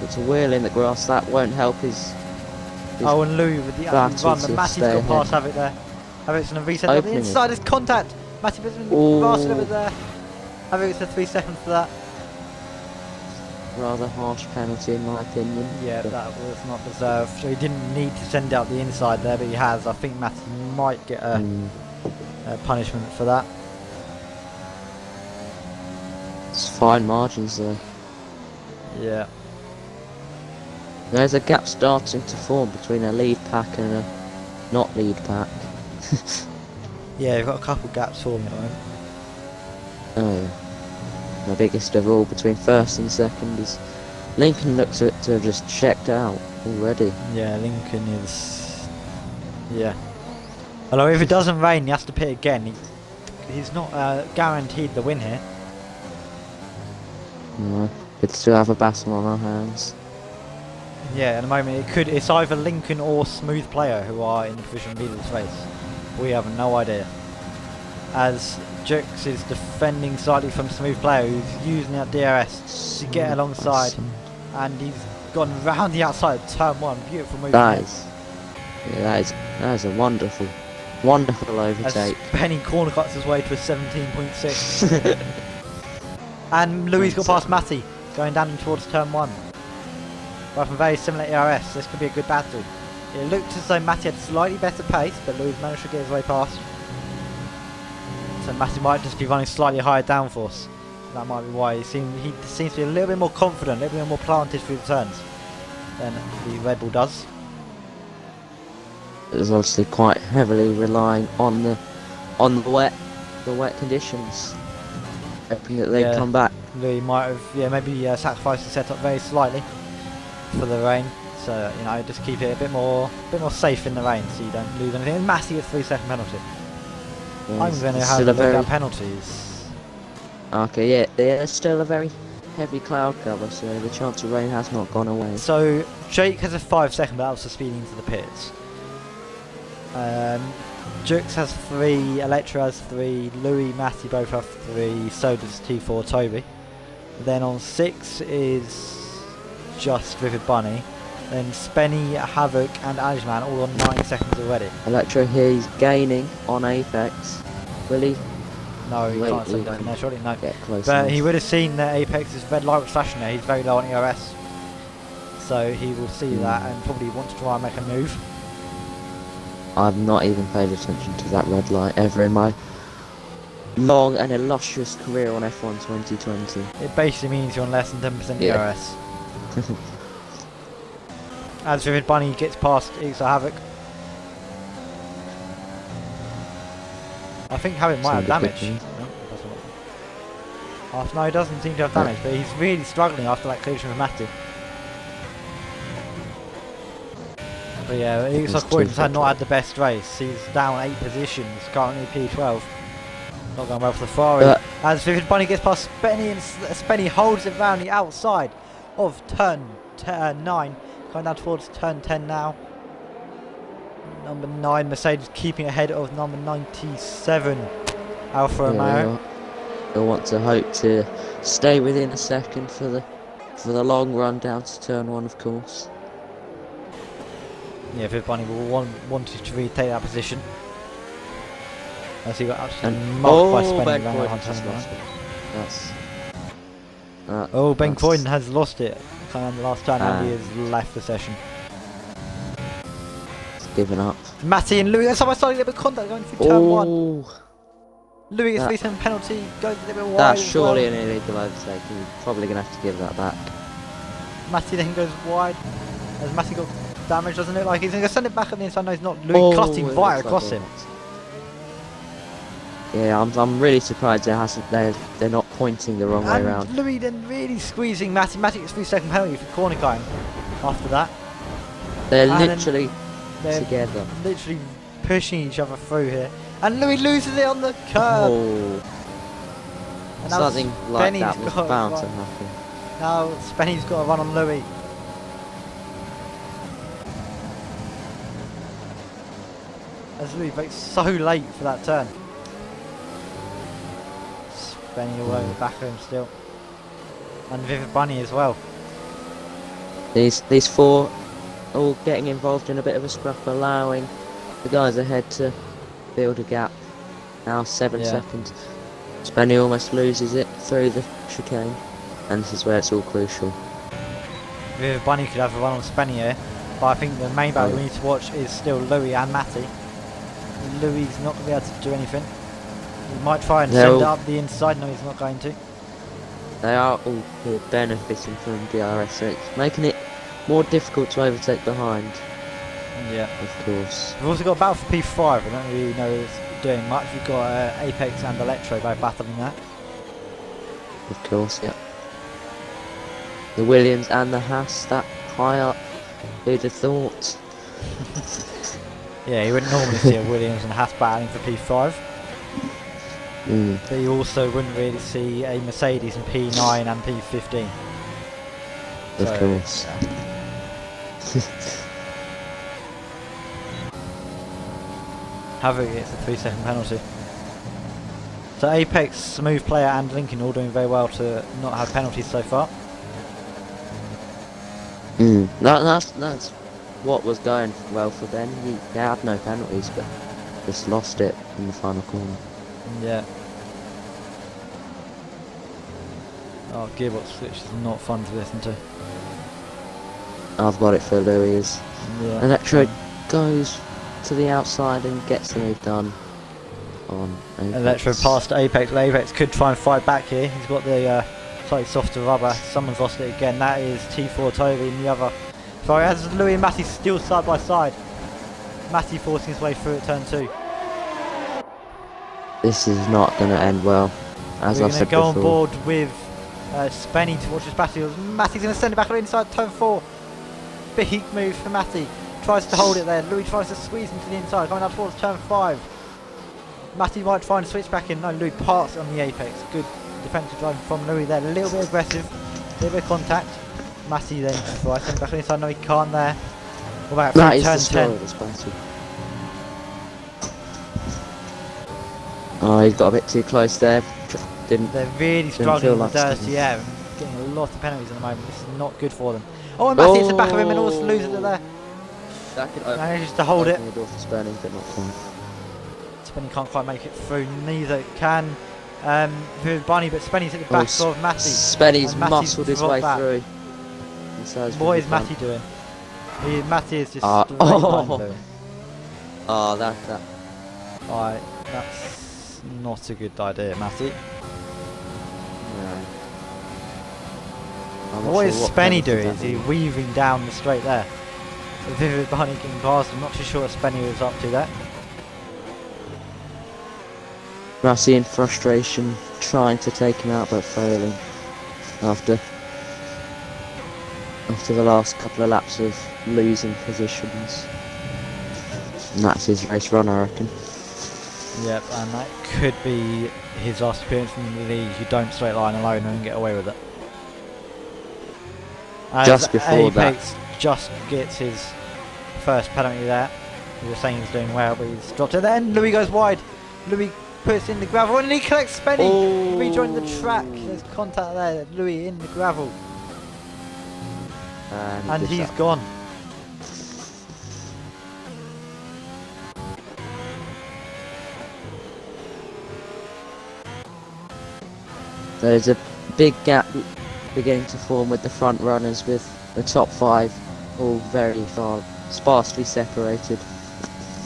It's a wheel in the grass, that won't help his oh, and Louis with the run, but Matty's got past Havoc there. Havoc's going to reset on the inside, there's contact! Matty was blasted over there. Havoc's a 3 seconds for that. rather harsh penalty in my opinion. Yeah, but- that was not deserved. So he didn't need to send out the inside there, but he has. I think Matty might get a punishment for that. It's fine margins though. Yeah. There's a gap starting to form between a lead pack and a not lead pack. Yeah, you've got a couple gaps forming at the moment. Oh, the biggest of all between first and second is Lincoln looks to have just checked out already. Yeah, Lincoln is. Yeah. Although if it doesn't rain, he has to pit again. He's not guaranteed the win here. No, good to have a battle on our hands. Yeah, at the moment it's either Lincoln or Smooth Player who are in the division leaders race. We have no idea. As Jux is defending slightly from Smooth Player, who's using that DRS to get alongside, and he's gone round the outside of turn one. Beautiful move. That is a wonderful overtake. As Penny corner cuts his way to a 17.6. And Louis got past Matty, going down towards turn one. Both from very similar ERS, this could be a good battle. It looked as though Matty had slightly better pace, but Louis managed to get his way past. So Matty might just be running slightly higher downforce. That might be why he seems to be a little bit more confident, a little bit more planted through the turns than the Red Bull does. It was obviously quite heavily relying on the wet conditions. Hoping that they come back. Louis might have, maybe sacrificed the setup very slightly for the rain. So just keep it a bit more safe in the rain, so you don't lose anything. And Matty gets 3-second penalty. Yeah, I'm going to have a look at penalties. Okay, yeah, there's still a very heavy cloud cover, so the chance of rain has not gone away. So Jake has a 5-second, but that was for speeding into the pits. Jux has 3, Electra has 3, Louis, Matty both have 3, so does T4 Toby. Then on 6 is just Vivid Bunny. Then Spenny, Havoc and Ajman all on 9 seconds already. Electro here, he's gaining on Apex. Will he? No, he can't slow down there, surely no. Get close But enough. he would have seen that Apex's red light was flashing there. He's very low on ERS. So he will see that and probably want to try and make a move. I've not even paid attention to that red light ever in my long and illustrious career on F1 2020. It basically means you're on less than 10% Yeah. ERS. As Vivid Bunny gets past Ixa Havoc. I think Havoc might have damage. No, he doesn't seem to have damage, but he's really struggling after that collision with Matty. But yeah, Ixa Croydon's had not had the best race. He's down 8 positions, currently P12. Not going well for the Ferrari. As Vivid Bunny gets past Spenny, and Spenny holds it round the outside of turn 9. Going down towards turn 10 now. Number 9 Mercedes keeping ahead of number 97 Alfa Romeo. They'll want to hope to stay within a second for the long run down to turn 1, of course. Yeah, Vivid Bunny will want to retake that position. As he got absolutely marked by Spenny around that turn. Ben Croydon has lost it. Coming on the last turn and he has left the session. It's given up. Matty and Louis, that's how I started a little bit of contact going through turn 1. Louis gets 3-second penalty, goes a little bit wide. That's surely an illegal overtake. He's probably going to have to give that back. Matty then goes wide. Has Matty got damage? Doesn't look like he's going to send it back on the inside. No, he's not. Louis cutting right across him. Yeah, I'm really surprised they're not pointing the wrong way around. Louis then really squeezing Matty. Matty gets 3-second penalty for corner going after that. They're literally together. Literally pushing each other through here. And Louis loses it on the curb. And something like Spenny's that was bound to happen. Now Spenny's got to run on Louis. As Louis breaks so late for that turn. Spenny all over the back of him still. And Vivid Bunny as well. These 4 all getting involved in a bit of a scrap, allowing the guys ahead to build a gap. Now 7 seconds. Spenny almost loses it through the chicane, and this is where it's all crucial. Vivid Bunny could have a run on Spenny here, but I think the main battle we need to watch is still Louis and Matty. Louis not going to be able to do anything. He might try and send it up the inside. No, he's not going to. They are all benefiting from DRS6, making it more difficult to overtake behind. Yeah, of course. We've also got a battle for P5. I don't really know if it's doing much. We've got Apex and Electro both battling that. Of course, yeah. The Williams and the Haas that high up. Who'd have thought? Yeah, you wouldn't normally see a Williams and Haas battling for P5. But you also wouldn't really see a Mercedes in P9 and P15. Of course. Yeah. Havoc gets a 3-second penalty. So Apex, Smooth Player and Lincoln all doing very well to not have penalties so far. That's what was going well for Ben. They had no penalties, but just lost it in the final corner. Yeah. Oh, gearbox switch is not fun to listen to. I've got it for Louis. Yeah. Electro goes to the outside and gets the move done on Apex. Electro past Apex. Apex could try and fight back here. He's got the slightly softer rubber. Someone's lost it again. That is T4 Toby in the other. Sorry, as Louis and Matty still side by side. Matty forcing his way through at turn 2. This is not going to end well, as I said before. We're going to go on board with Spenny to watch his battle. Matty's going to send it back inside turn 4. Big move for Matty. Tries to hold it there. Louis tries to squeeze into the inside, going up towards turn 5. Matty might try and switch back in. No, Louis parks on the Apex. Good defensive driving from Louis there. A little bit aggressive. A little bit of contact. Matty then tries to send back on the inside. No, he can't there. What about turn 10? Oh, he's got a bit too close there. They're really struggling with dirty air and getting a lot of penalties at the moment. This is not good for them. Oh, and Matty hits the back of him and also loses it there. That could manages to hold it. The door for Spenny, but not quite. Spenny can't quite make it through. Neither can Vivid Bunny, but Spenny's at the back of Matty. Spenny's muscled his way through. What is Matty doing? Matty is just straight line doing. Oh, Alright, that's not a good idea, Matty. No. What is Spenny doing? Is he weaving down the straight there? Vivid Bunny getting past. I'm not too sure what Spenny was up to there. Rossi in frustration, trying to take him out but failing after the last couple of laps of losing positions. And that's his race run, I reckon. Yep, and that could be his last appearance in the league. You don't straight line alone and get away with it. As just before Apex just gets his first penalty there. We were saying he's doing well, but he's dropped it. Then Louis goes wide. Louis puts in the gravel and he collects Spenny. Rejoin the track. There's contact there. Louis in the gravel. And he's gone. There's a big gap beginning to form with the front runners, with the top 5 all very far sparsely separated.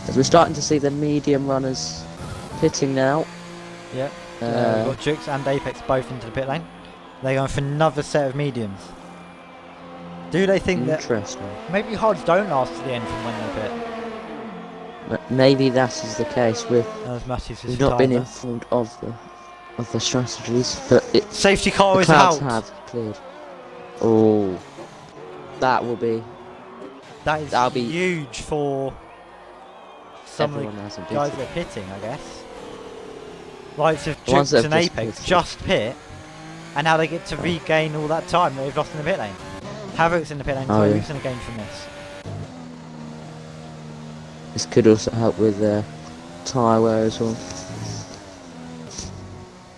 As we're starting to see the medium runners pitting now. Yeah, we've got Jukes and Apex both into the pit lane. They're going for another set of mediums. Do they think that maybe hards don't last to the end from when they pit? Maybe that is the case. We've not been informed of the strategies, but safety car is out. Have cleared. Oh, that'll be huge for some of the guys that are pitting, I guess. Likes of Jukes and Apex just pit, and now they get to regain all that time that they've lost in the pit lane. Havoc's in the pit lane, so who's going to gain from this? This could also help with tyre wear as well.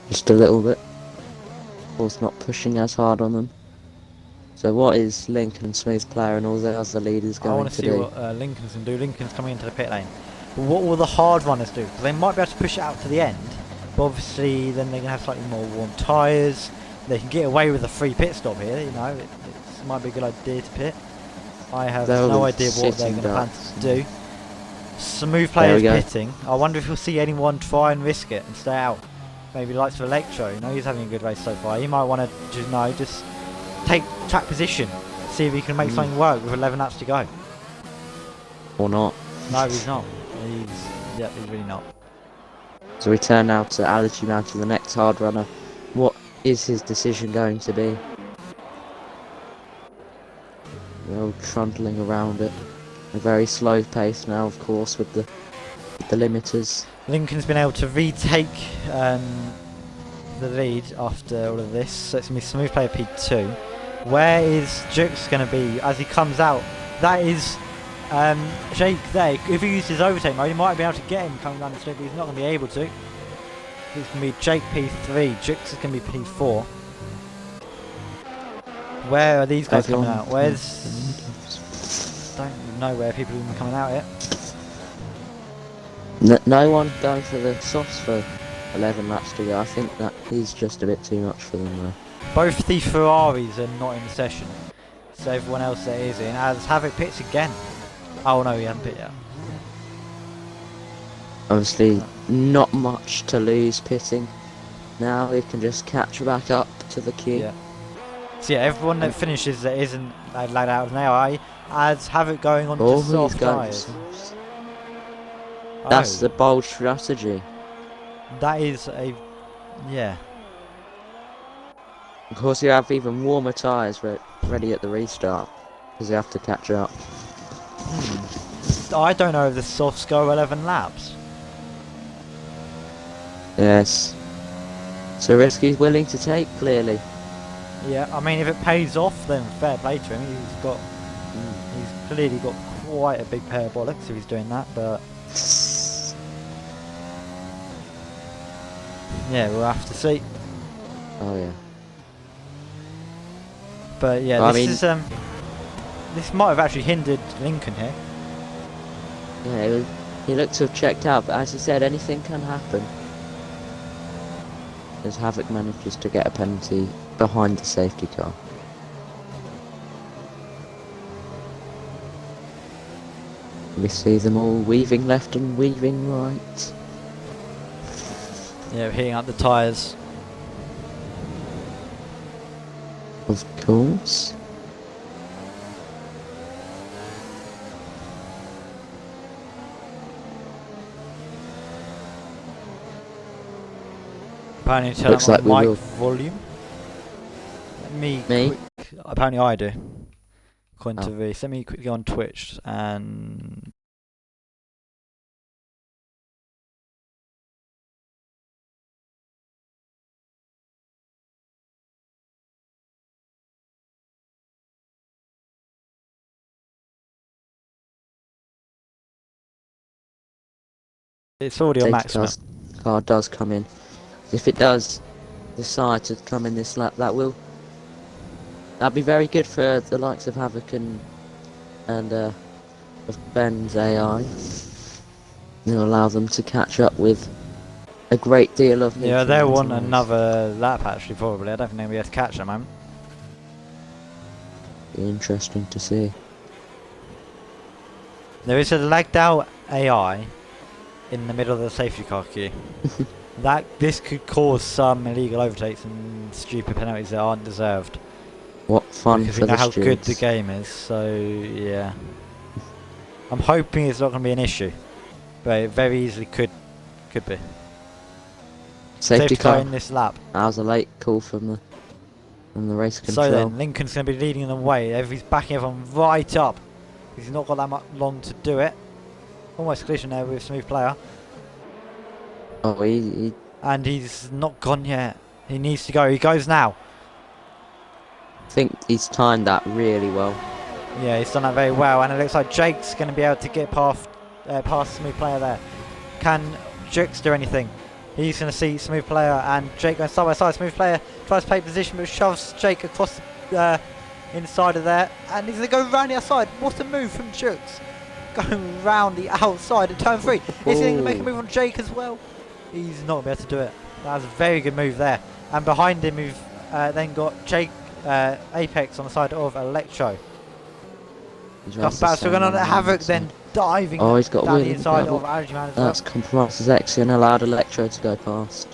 Just a little bit. Of course, not pushing as hard on them. So what is Lincoln and Smooth Player and all the other leaders going to do? I want to see what Lincoln's going to do. Lincoln's coming into the pit lane. But what will the hard runners do? Because they might be able to push it out to the end, but obviously then they're going to have slightly more warm tyres. they can get away with a free pit stop here. You know, it might be a good idea to pit. I have no idea what they're going to plan to do. Smooth players pitting. I wonder if we'll see anyone try and risk it and stay out. Maybe likes of Electro. You know, he's having a good race so far. He might want to just take track position, see if he can make something work with 11 laps to go. Or not. No, he's not. He's really not. So we turn now to Allergy Mountain, the next hard runner. What is his decision going to be? They're all trundling around it. A very slow pace now, of course, with the limiters. Lincoln's been able to retake the lead after all of this, so it's going to be Smooth Player P2. Where is Jukes going to be as he comes out? That is Jake there. If he used his overtake mode, he might be able to get him coming down the straight, but he's not going to be able to. It's going to be Jake P3, Jukes is going to be P4. Where are these guys coming out? Don't know where people have been coming out yet. No one going for the softs for 11 laps to go. I think that is just a bit too much for them though. Both the Ferraris are not in the session, so everyone else there is in. As Havoc pits again. Oh no, he hasn't pit yet. Obviously, not much to lose pitting. Now he can just catch back up to the queue. Yeah. So yeah, everyone that finishes that isn't laid out of an AI as Havoc going on to soft tyres. That's the bold strategy. That is yeah. Of course, you have even warmer tyres ready at the restart because you have to catch up. I don't know if the softs go 11 laps. Yes. So risk he's willing to take, clearly. Yeah, I mean, if it pays off, then fair play to him. He's clearly got quite a big pair of bollocks if he's doing that, but yeah, we'll have to see. Oh yeah. But yeah, this might have actually hindered Lincoln here. Yeah, he looked to have checked out, but as he said, anything can happen. As Havoc manages to get a penalty behind the safety car. We see them all weaving left and weaving right. Yeah, heating up the tyres. Of course. Apparently turn Looks up like my we mic volume. Me? Apparently I do. According to Reese. Let me quickly go on Twitch and it's already on maximum. Car does come in. If it does decide to come in this lap, that'd be very good for the likes of Havoc and of Ben's AI. It'll allow them to catch up with a great deal of. Yeah, they'll want another lap actually, probably. I don't think they'll be able to catch them, man. Be interesting to see. There is a lagged out AI in the middle of the safety car queue. This could cause some illegal overtakes and stupid penalties that aren't deserved. What fun because for we know the how students. good the game is, so yeah. I'm hoping it's not going to be an issue, but it very easily could be. Safety car in this lap. That was a late call from the race control. So then, Lincoln's going to be leading the way. He's backing everyone right up. He's not got that much long to do it. Almost collision there with Smooth Player. Oh, and he's not gone yet. He needs to go. He goes now. I think he's timed that really well. Yeah, he's done that very well, and it looks like Jake's going to be able to get past Smooth Player there. Can Jukes do anything? He's going to see Smooth Player and Jake going side by side. Smooth Player tries to take position, but shoves Jake across the inside of there, and he's going to go round the outside. What a move from Jukes! Going round the outside at turn 3. Is he going to make a move on Jake as well? He's not going to be able to do it. That was a very good move there. And behind him, we've then got Apex on the side of Electro. He's Got Battle going on at Havoc, then diving Oh, he's got a down wheel the with inside Gravel. of Energy Man as well. That's compromised Zexy and allowed Electro to go past.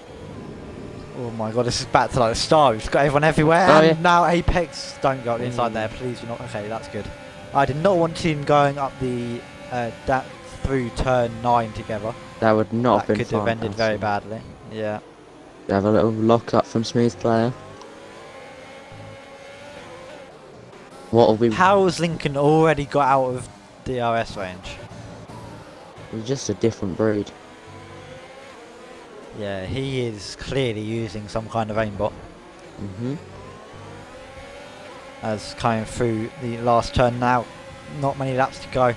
Oh my god, this is back to like the start. We've got everyone everywhere, Oh, and yeah. now Apex. Don't go up the inside there, please. You're not okay. That's good. I did not want him going up the through turn 9 together. That would not That have been could have fun ended at very all. badly. Yeah. We have a little lock up from Smooth Player. What have we? How's Lincoln already got out of DRS range? We're just a different breed. Yeah, he is clearly using some kind of aimbot as coming through the last turn now. Not many laps to go.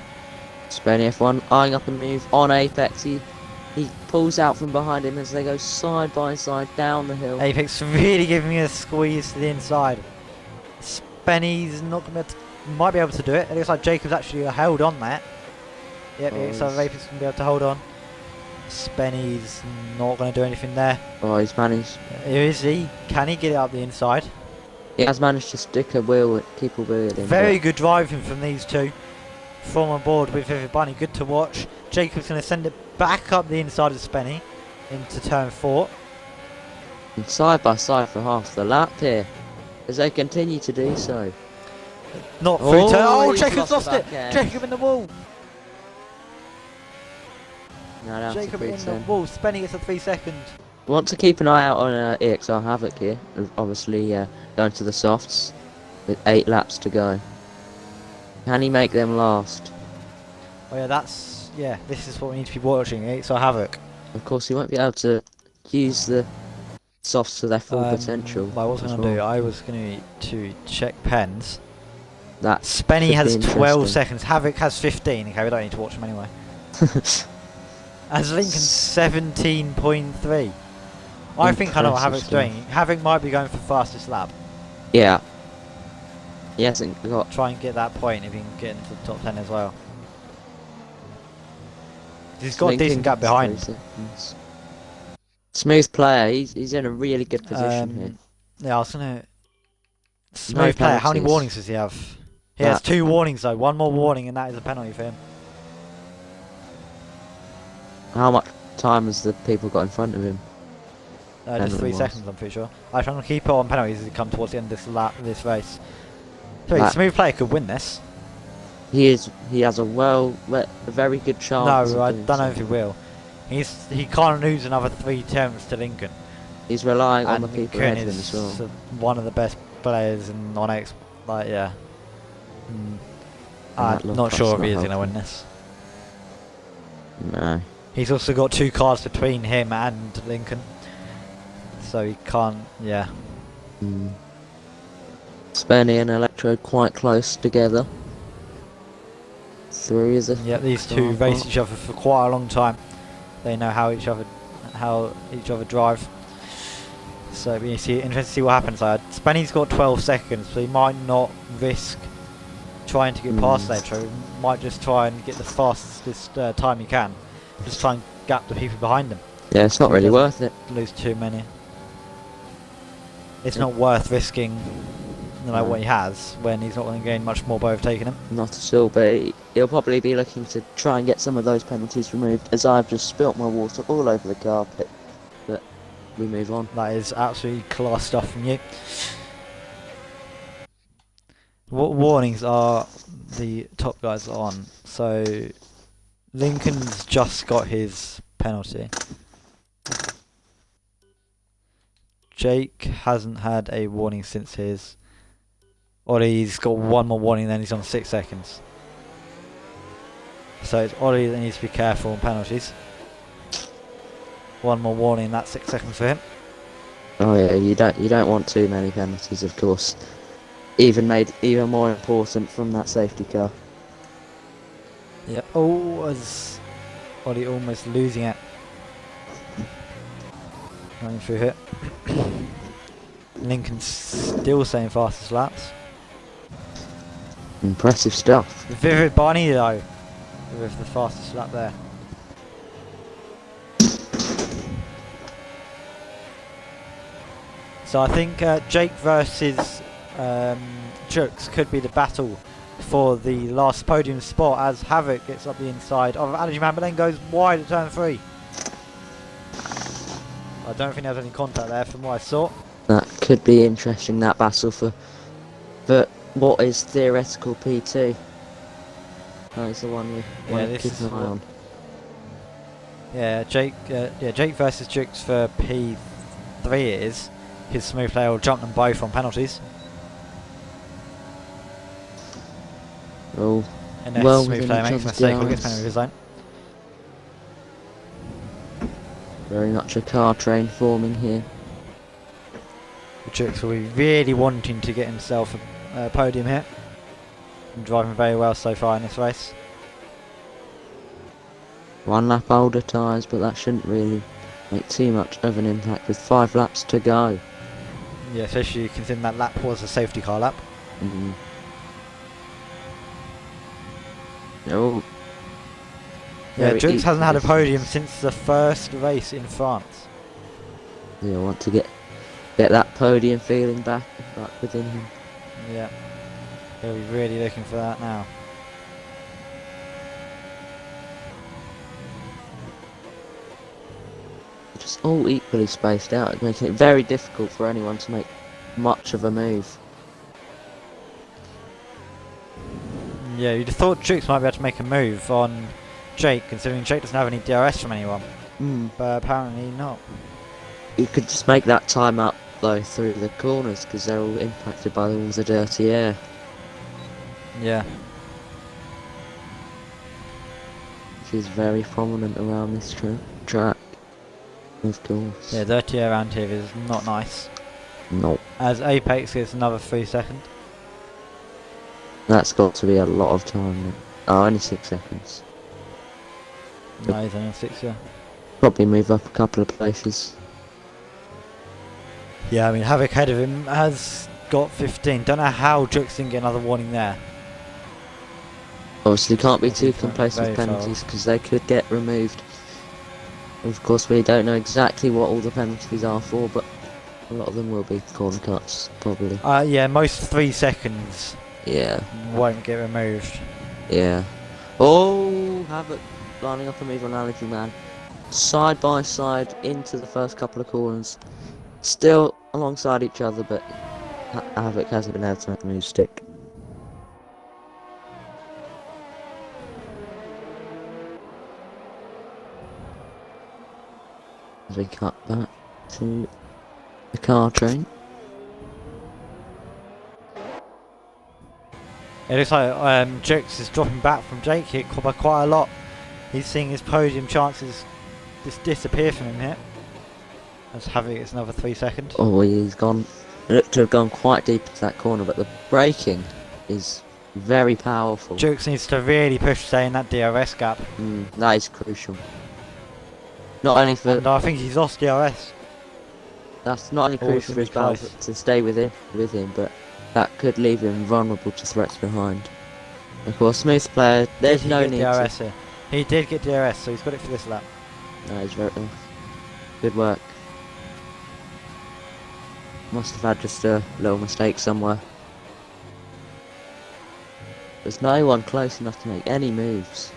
Spenny F1 eyeing up a move on Apex. He pulls out from behind him as they go side by side down the hill. Apex really giving me a squeeze to the inside. Spenny's not going to might be able to do it. It looks like Jacob's actually held on that. Yep, Oh, so Apex can be able to hold on. Spenny's not going to do anything there. Oh, he's managed. Here is he? Can he get it up the inside? He has managed to stick a wheel, keep a wheel in. Very good driving from these two. From on board with Vivid Bunny, good to watch. Jacob's going to send it back up the inside of Spenny into turn 4. And side by side for half the lap here, as they continue to do so. Not through turn. Oh, he's Jacob's lost the it. back end. Jacob in the wall. Now down to Jacob in the 310. wall. Spenny gets a 3 second. Want to keep an eye out on EXR Havoc here. Obviously, going to the softs with 8 laps to go. Can he make them last? Oh yeah, this is what we need to be watching. It's our Havoc. Of course, he won't be able to use the softs to their full potential. I was as going to do. well. I was going to check pens. That's Spenny should has be 12 interesting. seconds. Havoc has 15. Okay, we don't need to watch him anyway. As Lincoln 17.3. I think I know what Havoc's Impressive doing. Havoc might be going for fastest lap. Yeah. He hasn't got. Try and get that point if he can get into the top 10 as well. He's got a Lincoln decent gap gets behind. 3 seconds. Smooth player. He's in a really good position here. Yeah, I was gonna. Smooth player. How many penalties. warnings does he have? He has 2 warnings though. One more warning, and that is a penalty for him. How much time has the people got in front of him? Just Penalty 3 wise. seconds, I'm pretty sure. I'm gonna keep it on penalties as we come towards the end of this race. So That- Smooth player could win this. He has a very good chance. No, of I doing don't know so. if he will. He can't lose another 3 attempts to Lincoln. He's relying on And the people Lincoln ahead of him as is well. one of the best players in Onyx. Like, yeah. that I'm look, not that's sure if not he is going to helping. win this. No. He's also got 2 cars between him and Lincoln. So he can't, yeah. Spenny and Electro quite close together. Through is a Yeah, these two car race park. each other for quite a long time. They know how each other drive. So we see interesting to see what happens. Spenny's got 12 seconds, so he might not risk trying to get past Electro. He might just try and get the fastest time he can. Just try and gap the people behind him. Yeah, it's not He really doesn't worth it. Lose too many. It's Yeah. not worth risking no matter No. what he has when he's not going to gain much more by overtaking him. Not at all, but he'll probably be looking to try and get some of those penalties removed, as I've just spilt my water all over the carpet. But we move on. That is absolutely class stuff from you. What warnings are the top guys on? So Lincoln's just got his penalty. Jake hasn't had a warning since his. Ollie's got 1 more warning, then he's on 6 seconds. So it's Ollie that needs to be careful on penalties. 1 more warning, that's 6 seconds for him. Oh yeah, you don't want too many penalties, of course. Even made even more important from that safety car. Yeah. Oh, as Ollie almost losing it. Going through it. Lincoln's still saying fastest laps. Impressive stuff. Vivid Barney though, with the fastest lap there. So I think Jake versus Jux could be the battle for the last podium spot as Havoc gets up the inside of Energy Man, but then goes wide at turn 3. I don't think there's any contact there from what I saw. That could be interesting, that battle for what is theoretical P2. That is the one we want to keep an eye on. Yeah, Jake versus Jux for P3 is. His smooth player will jump them both on penalties. Oh, Unless well, smooth player makes a mistake or gets penalty of his own. Very much a car train forming here. Jux will be really wanting to get himself a podium here. And driving very well so far in this race. 1 lap older tyres, but that shouldn't really make too much of an impact with 5 laps to go. Yeah, especially considering that lap was a safety car lap. Oh. Yeah, Very Jux hasn't had a equal. podium since the first race in France. Yeah, want to get that podium feeling back within him. Yeah, he'll be really looking for that now. Just all equally spaced out, making it very difficult for anyone to make much of a move. Yeah, you'd have thought Jux might be able to make a move on Jake, considering Jake doesn't have any DRS from anyone. But apparently not. You could just make that time up though through the corners because they're all impacted by all the dirty air. Yeah. Which is very prominent around this track. Of course. Yeah, dirty air around here is not nice. No. As Apex gets another 3 seconds. That's got to be a lot of time. Then. Oh, only 6 seconds. No, he's only on 6, yeah. Probably move up a couple of places. Yeah, I mean, Havoc ahead of him has got 15. Don't know how Jux didn't get another warning there. Obviously can't be too Very complacent with far. penalties because they could get removed. Of course we don't know exactly what all the penalties are for, but a lot of them will be corner cuts, probably. Yeah, most 3 seconds Yeah. won't get removed. Yeah. Oh, Havoc lining up a move on Allergy Man. Side by side into the first couple of corners. Still alongside each other, but Havoc hasn't been able to make the move stick. As we cut back to the car train. It looks like Jux is dropping back from Jake here by quite a lot. He's seeing his podium chances just disappear from him here. As Havoc gets another 3 seconds. Oh, he's gone. Looked to have gone quite deep into that corner, but the braking is very powerful. Jux needs to really push to stay in that DRS gap. That is crucial. Not only for And I think he's lost DRS. that's not only Oh, crucial it's for gonna his be battle close. to stay with him, but that could leave him vulnerable to threats behind. Of course, smooth player. There's Did he no get need DRS here? He did get DRS, so he's got it for this lap. That is very good work. Must have had just a little mistake somewhere. There's no one close enough to make any moves.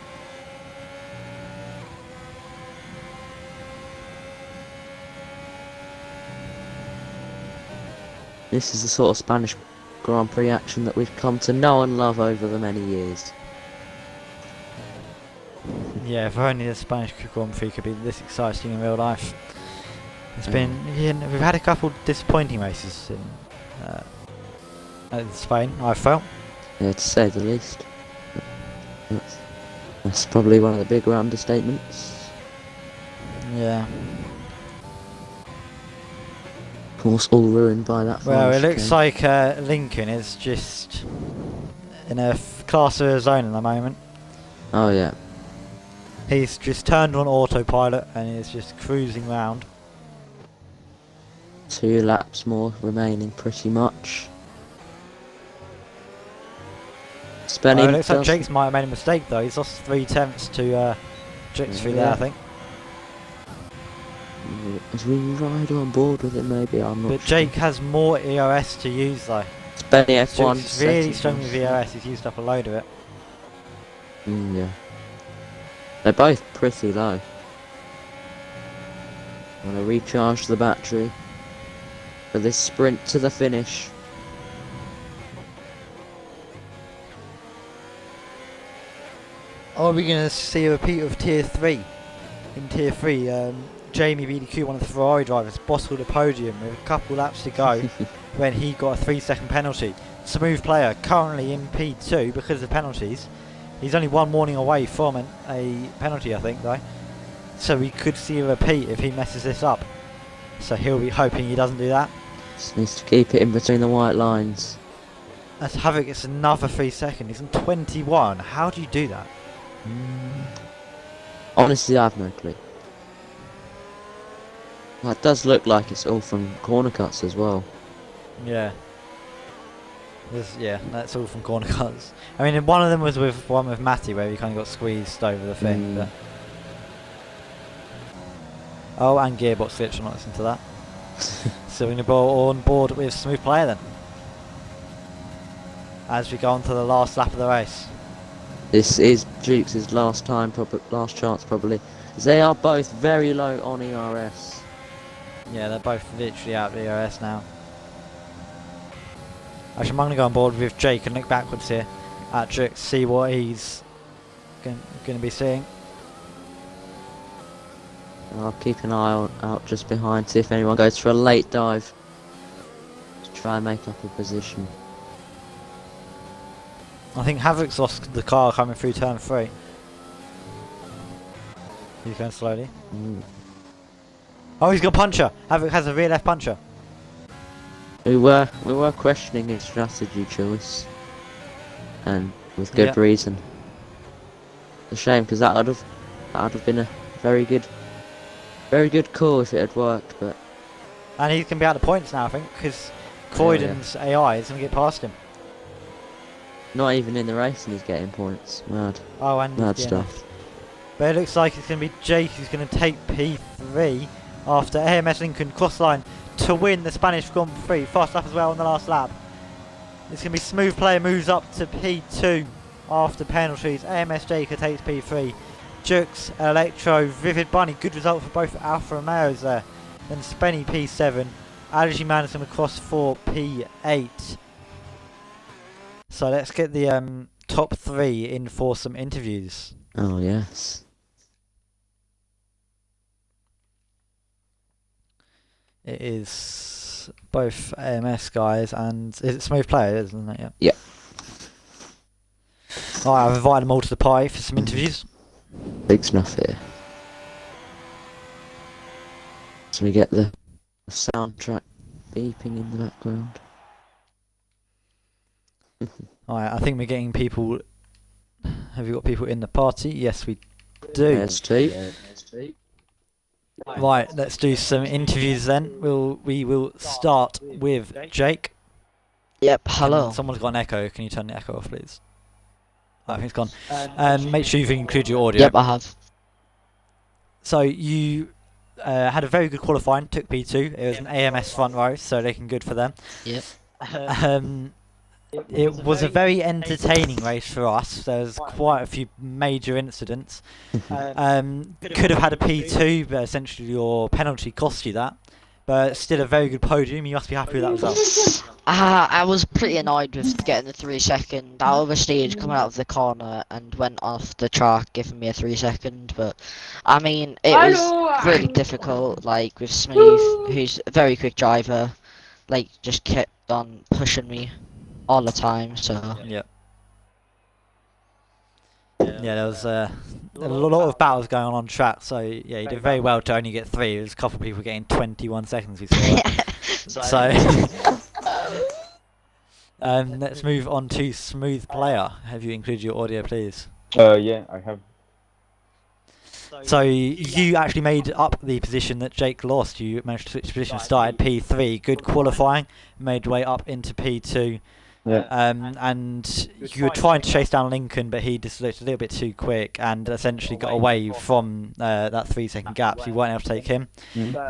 This is the sort of Spanish Grand Prix action that we've come to know and love over the many years. Yeah, if only the Spanish Grand Prix could be this exciting in real life. It's been, we've had a couple disappointing races in Spain, I felt. Yeah, to say the least. That's probably one of the bigger understatements. Yeah. Of course, all ruined by that. Well, it final looks chicane. like Lincoln is just in a class of his own at the moment. Oh yeah. He's just turned on autopilot and is just cruising round. 2 laps more remaining, pretty much. Spending. It looks like Jakes might have made a mistake though. He's lost 3 tenths to Jux through there, I think. As we ride on board with it, maybe I'm not But sure. Jake has more EOS to use though. It's Benny F1. Jake's really second strong with place. EOS, he's used up a load of it. Yeah. They're both pretty low. I'm gonna recharge the battery for this sprint to the finish. Are we going to see a repeat of Tier 3? In Tier 3, Jamie BDQ, one of the Ferrari drivers, bottled a podium with a couple laps to go when he got a 3-second penalty. Smooth player, currently in P2 because of penalties. He's only one warning away from a penalty, I think, though. So we could see a repeat if he messes this up. So he'll be hoping he doesn't do that. Just needs to keep it in between the white lines. As Havoc gets another 3 seconds, he's on 21. How do you do that? Honestly, I have no clue. Well, it does look like it's all from corner cuts as well. Yeah. Yeah, that's all from corner cuts. I mean, one of them was with Matty where he kind of got squeezed over the thing. But... Oh, and gearbox glitch. I'm not listening to that. So we're going to go on board with Smooth Player then. As we go on to the last lap of the race. This is Jukes' last chance probably. They are both very low on ERS. Yeah, they're both literally out of ERS now. Actually, I'm going to go on board with Jake and look backwards here at Jukes, see what he's going to be seeing. I'll keep an eye out just behind, see if anyone goes for a late dive to try and make up a position. I think Havoc's lost the car coming through turn 3. He's going slowly. Oh, he's got a puncher! Havoc has a rear left puncher. We were questioning his strategy choice, and with good reason. A shame, because that would have been a very good call if it had worked. But And he's going to be out of points now, I think, because Croydon's AI is going to get past him. not even in the race, and he's getting points. Mad. Oh, and Mad stuff. But it looks like it's going to be Jake who's going to take P3 after AMS Lincoln crossline to win the Spanish Grand Prix. Fast lap as well on the last lap. It's going to be Smooth Player moves up to P2 after penalties. AMS Jaker takes P3. Jux, Electro, Vivid Bunny. Good result for both Alfa Romeos there. Then Spenny P7. Allergy Madison across for P8. So let's get the top 3 in for some interviews. Oh yes. It is both AMS guys and is it Smooth Player, isn't it? Yeah. Yeah. Alright, I've invited them all to the party for some interviews. Big snuff here. So we get the soundtrack beeping in the background. Alright, I think we're getting people. Have you got people in the party? Yes, we do. There's two. Right, let's do some interviews then. We will start with Jake. Yep, hello. Someone's got an echo. Can you turn the echo off, please? I think it's gone. And make sure you include your audio. Yep, I have. So you had a very good qualifying. Took P2. It was an AMS front row, so looking good for them. Yep. It was a very entertaining race for us. There was quite a few major incidents. Could have had a P2, but essentially your penalty cost you that. But still a very good podium. You must be happy with that result. I was pretty annoyed with getting the 3 second. I oversteered coming out of the corner and went off the track, giving me a 3 second. But I mean, it was really difficult. Like with Smooth, who's a very quick driver, like just kept on pushing me all the time. So Yeah, there was a lot of battles going on track. So yeah, you did very well to only get 3. There was a couple of people getting 21 seconds. We saw. So. Let's move on to Smooth Player. Have you included your audio, please? Yeah, I have. So you actually made up the position that Jake lost. You managed to switch position, started P3, good qualifying, made way up into P2. Yeah. And you were trying to chase down Lincoln, but he just looked a little bit too quick and essentially got away from that 3 second gap. So you weren't able to take him,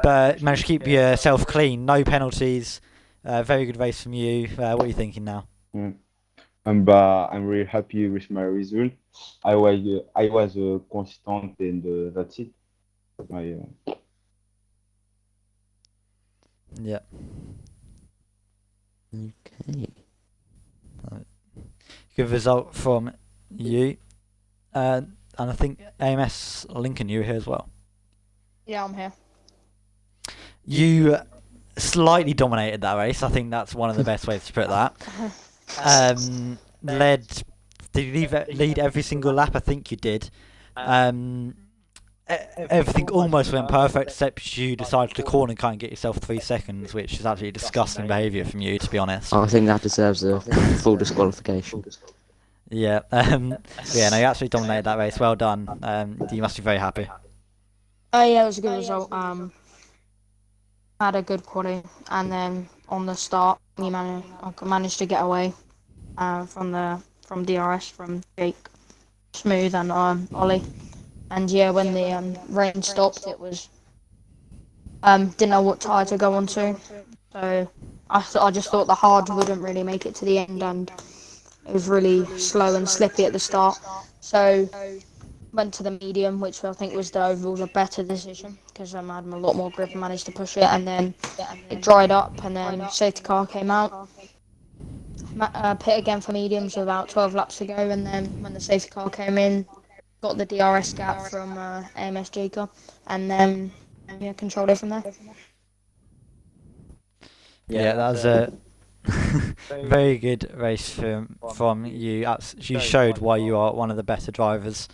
but managed to keep yourself clean, no penalties. Very good race from you. What are you thinking now? I'm really happy with my result. I was consistent and that's it. Yeah. Okay. Good result from you. And I think AMS Lincoln, you were here as well. Yeah, I'm here. You slightly dominated that race. I think that's one of the best ways to put that. Did you lead every single lap? I think you did. Everything almost went perfect, except you decided to corner and can't get yourself 3 seconds, which is absolutely disgusting behaviour from you, to be honest. I think that deserves a full disqualification. Yeah, yeah, no, you absolutely dominated that race. Well done. You must be very happy. Oh yeah, it was a good result. Had a good quality, and then on the start, I managed to get away from DRS from Jake, Smooth, and Ollie. And yeah, when the rain stopped, it was didn't know what tyre to go onto, so I just thought the hard wouldn't really make it to the end, and it was really slow and slippy at the start. So went to the medium, which I think was overall a better decision because I had a lot more grip and managed to push it, and then it dried up, and then safety car came out. Pit again for mediums with about 12 laps to go, and then when the safety car came in, got the DRS gap from AMS Jacob, and then controlled it from there. Yeah, that was a very good race from you. You showed why you are one of the better drivers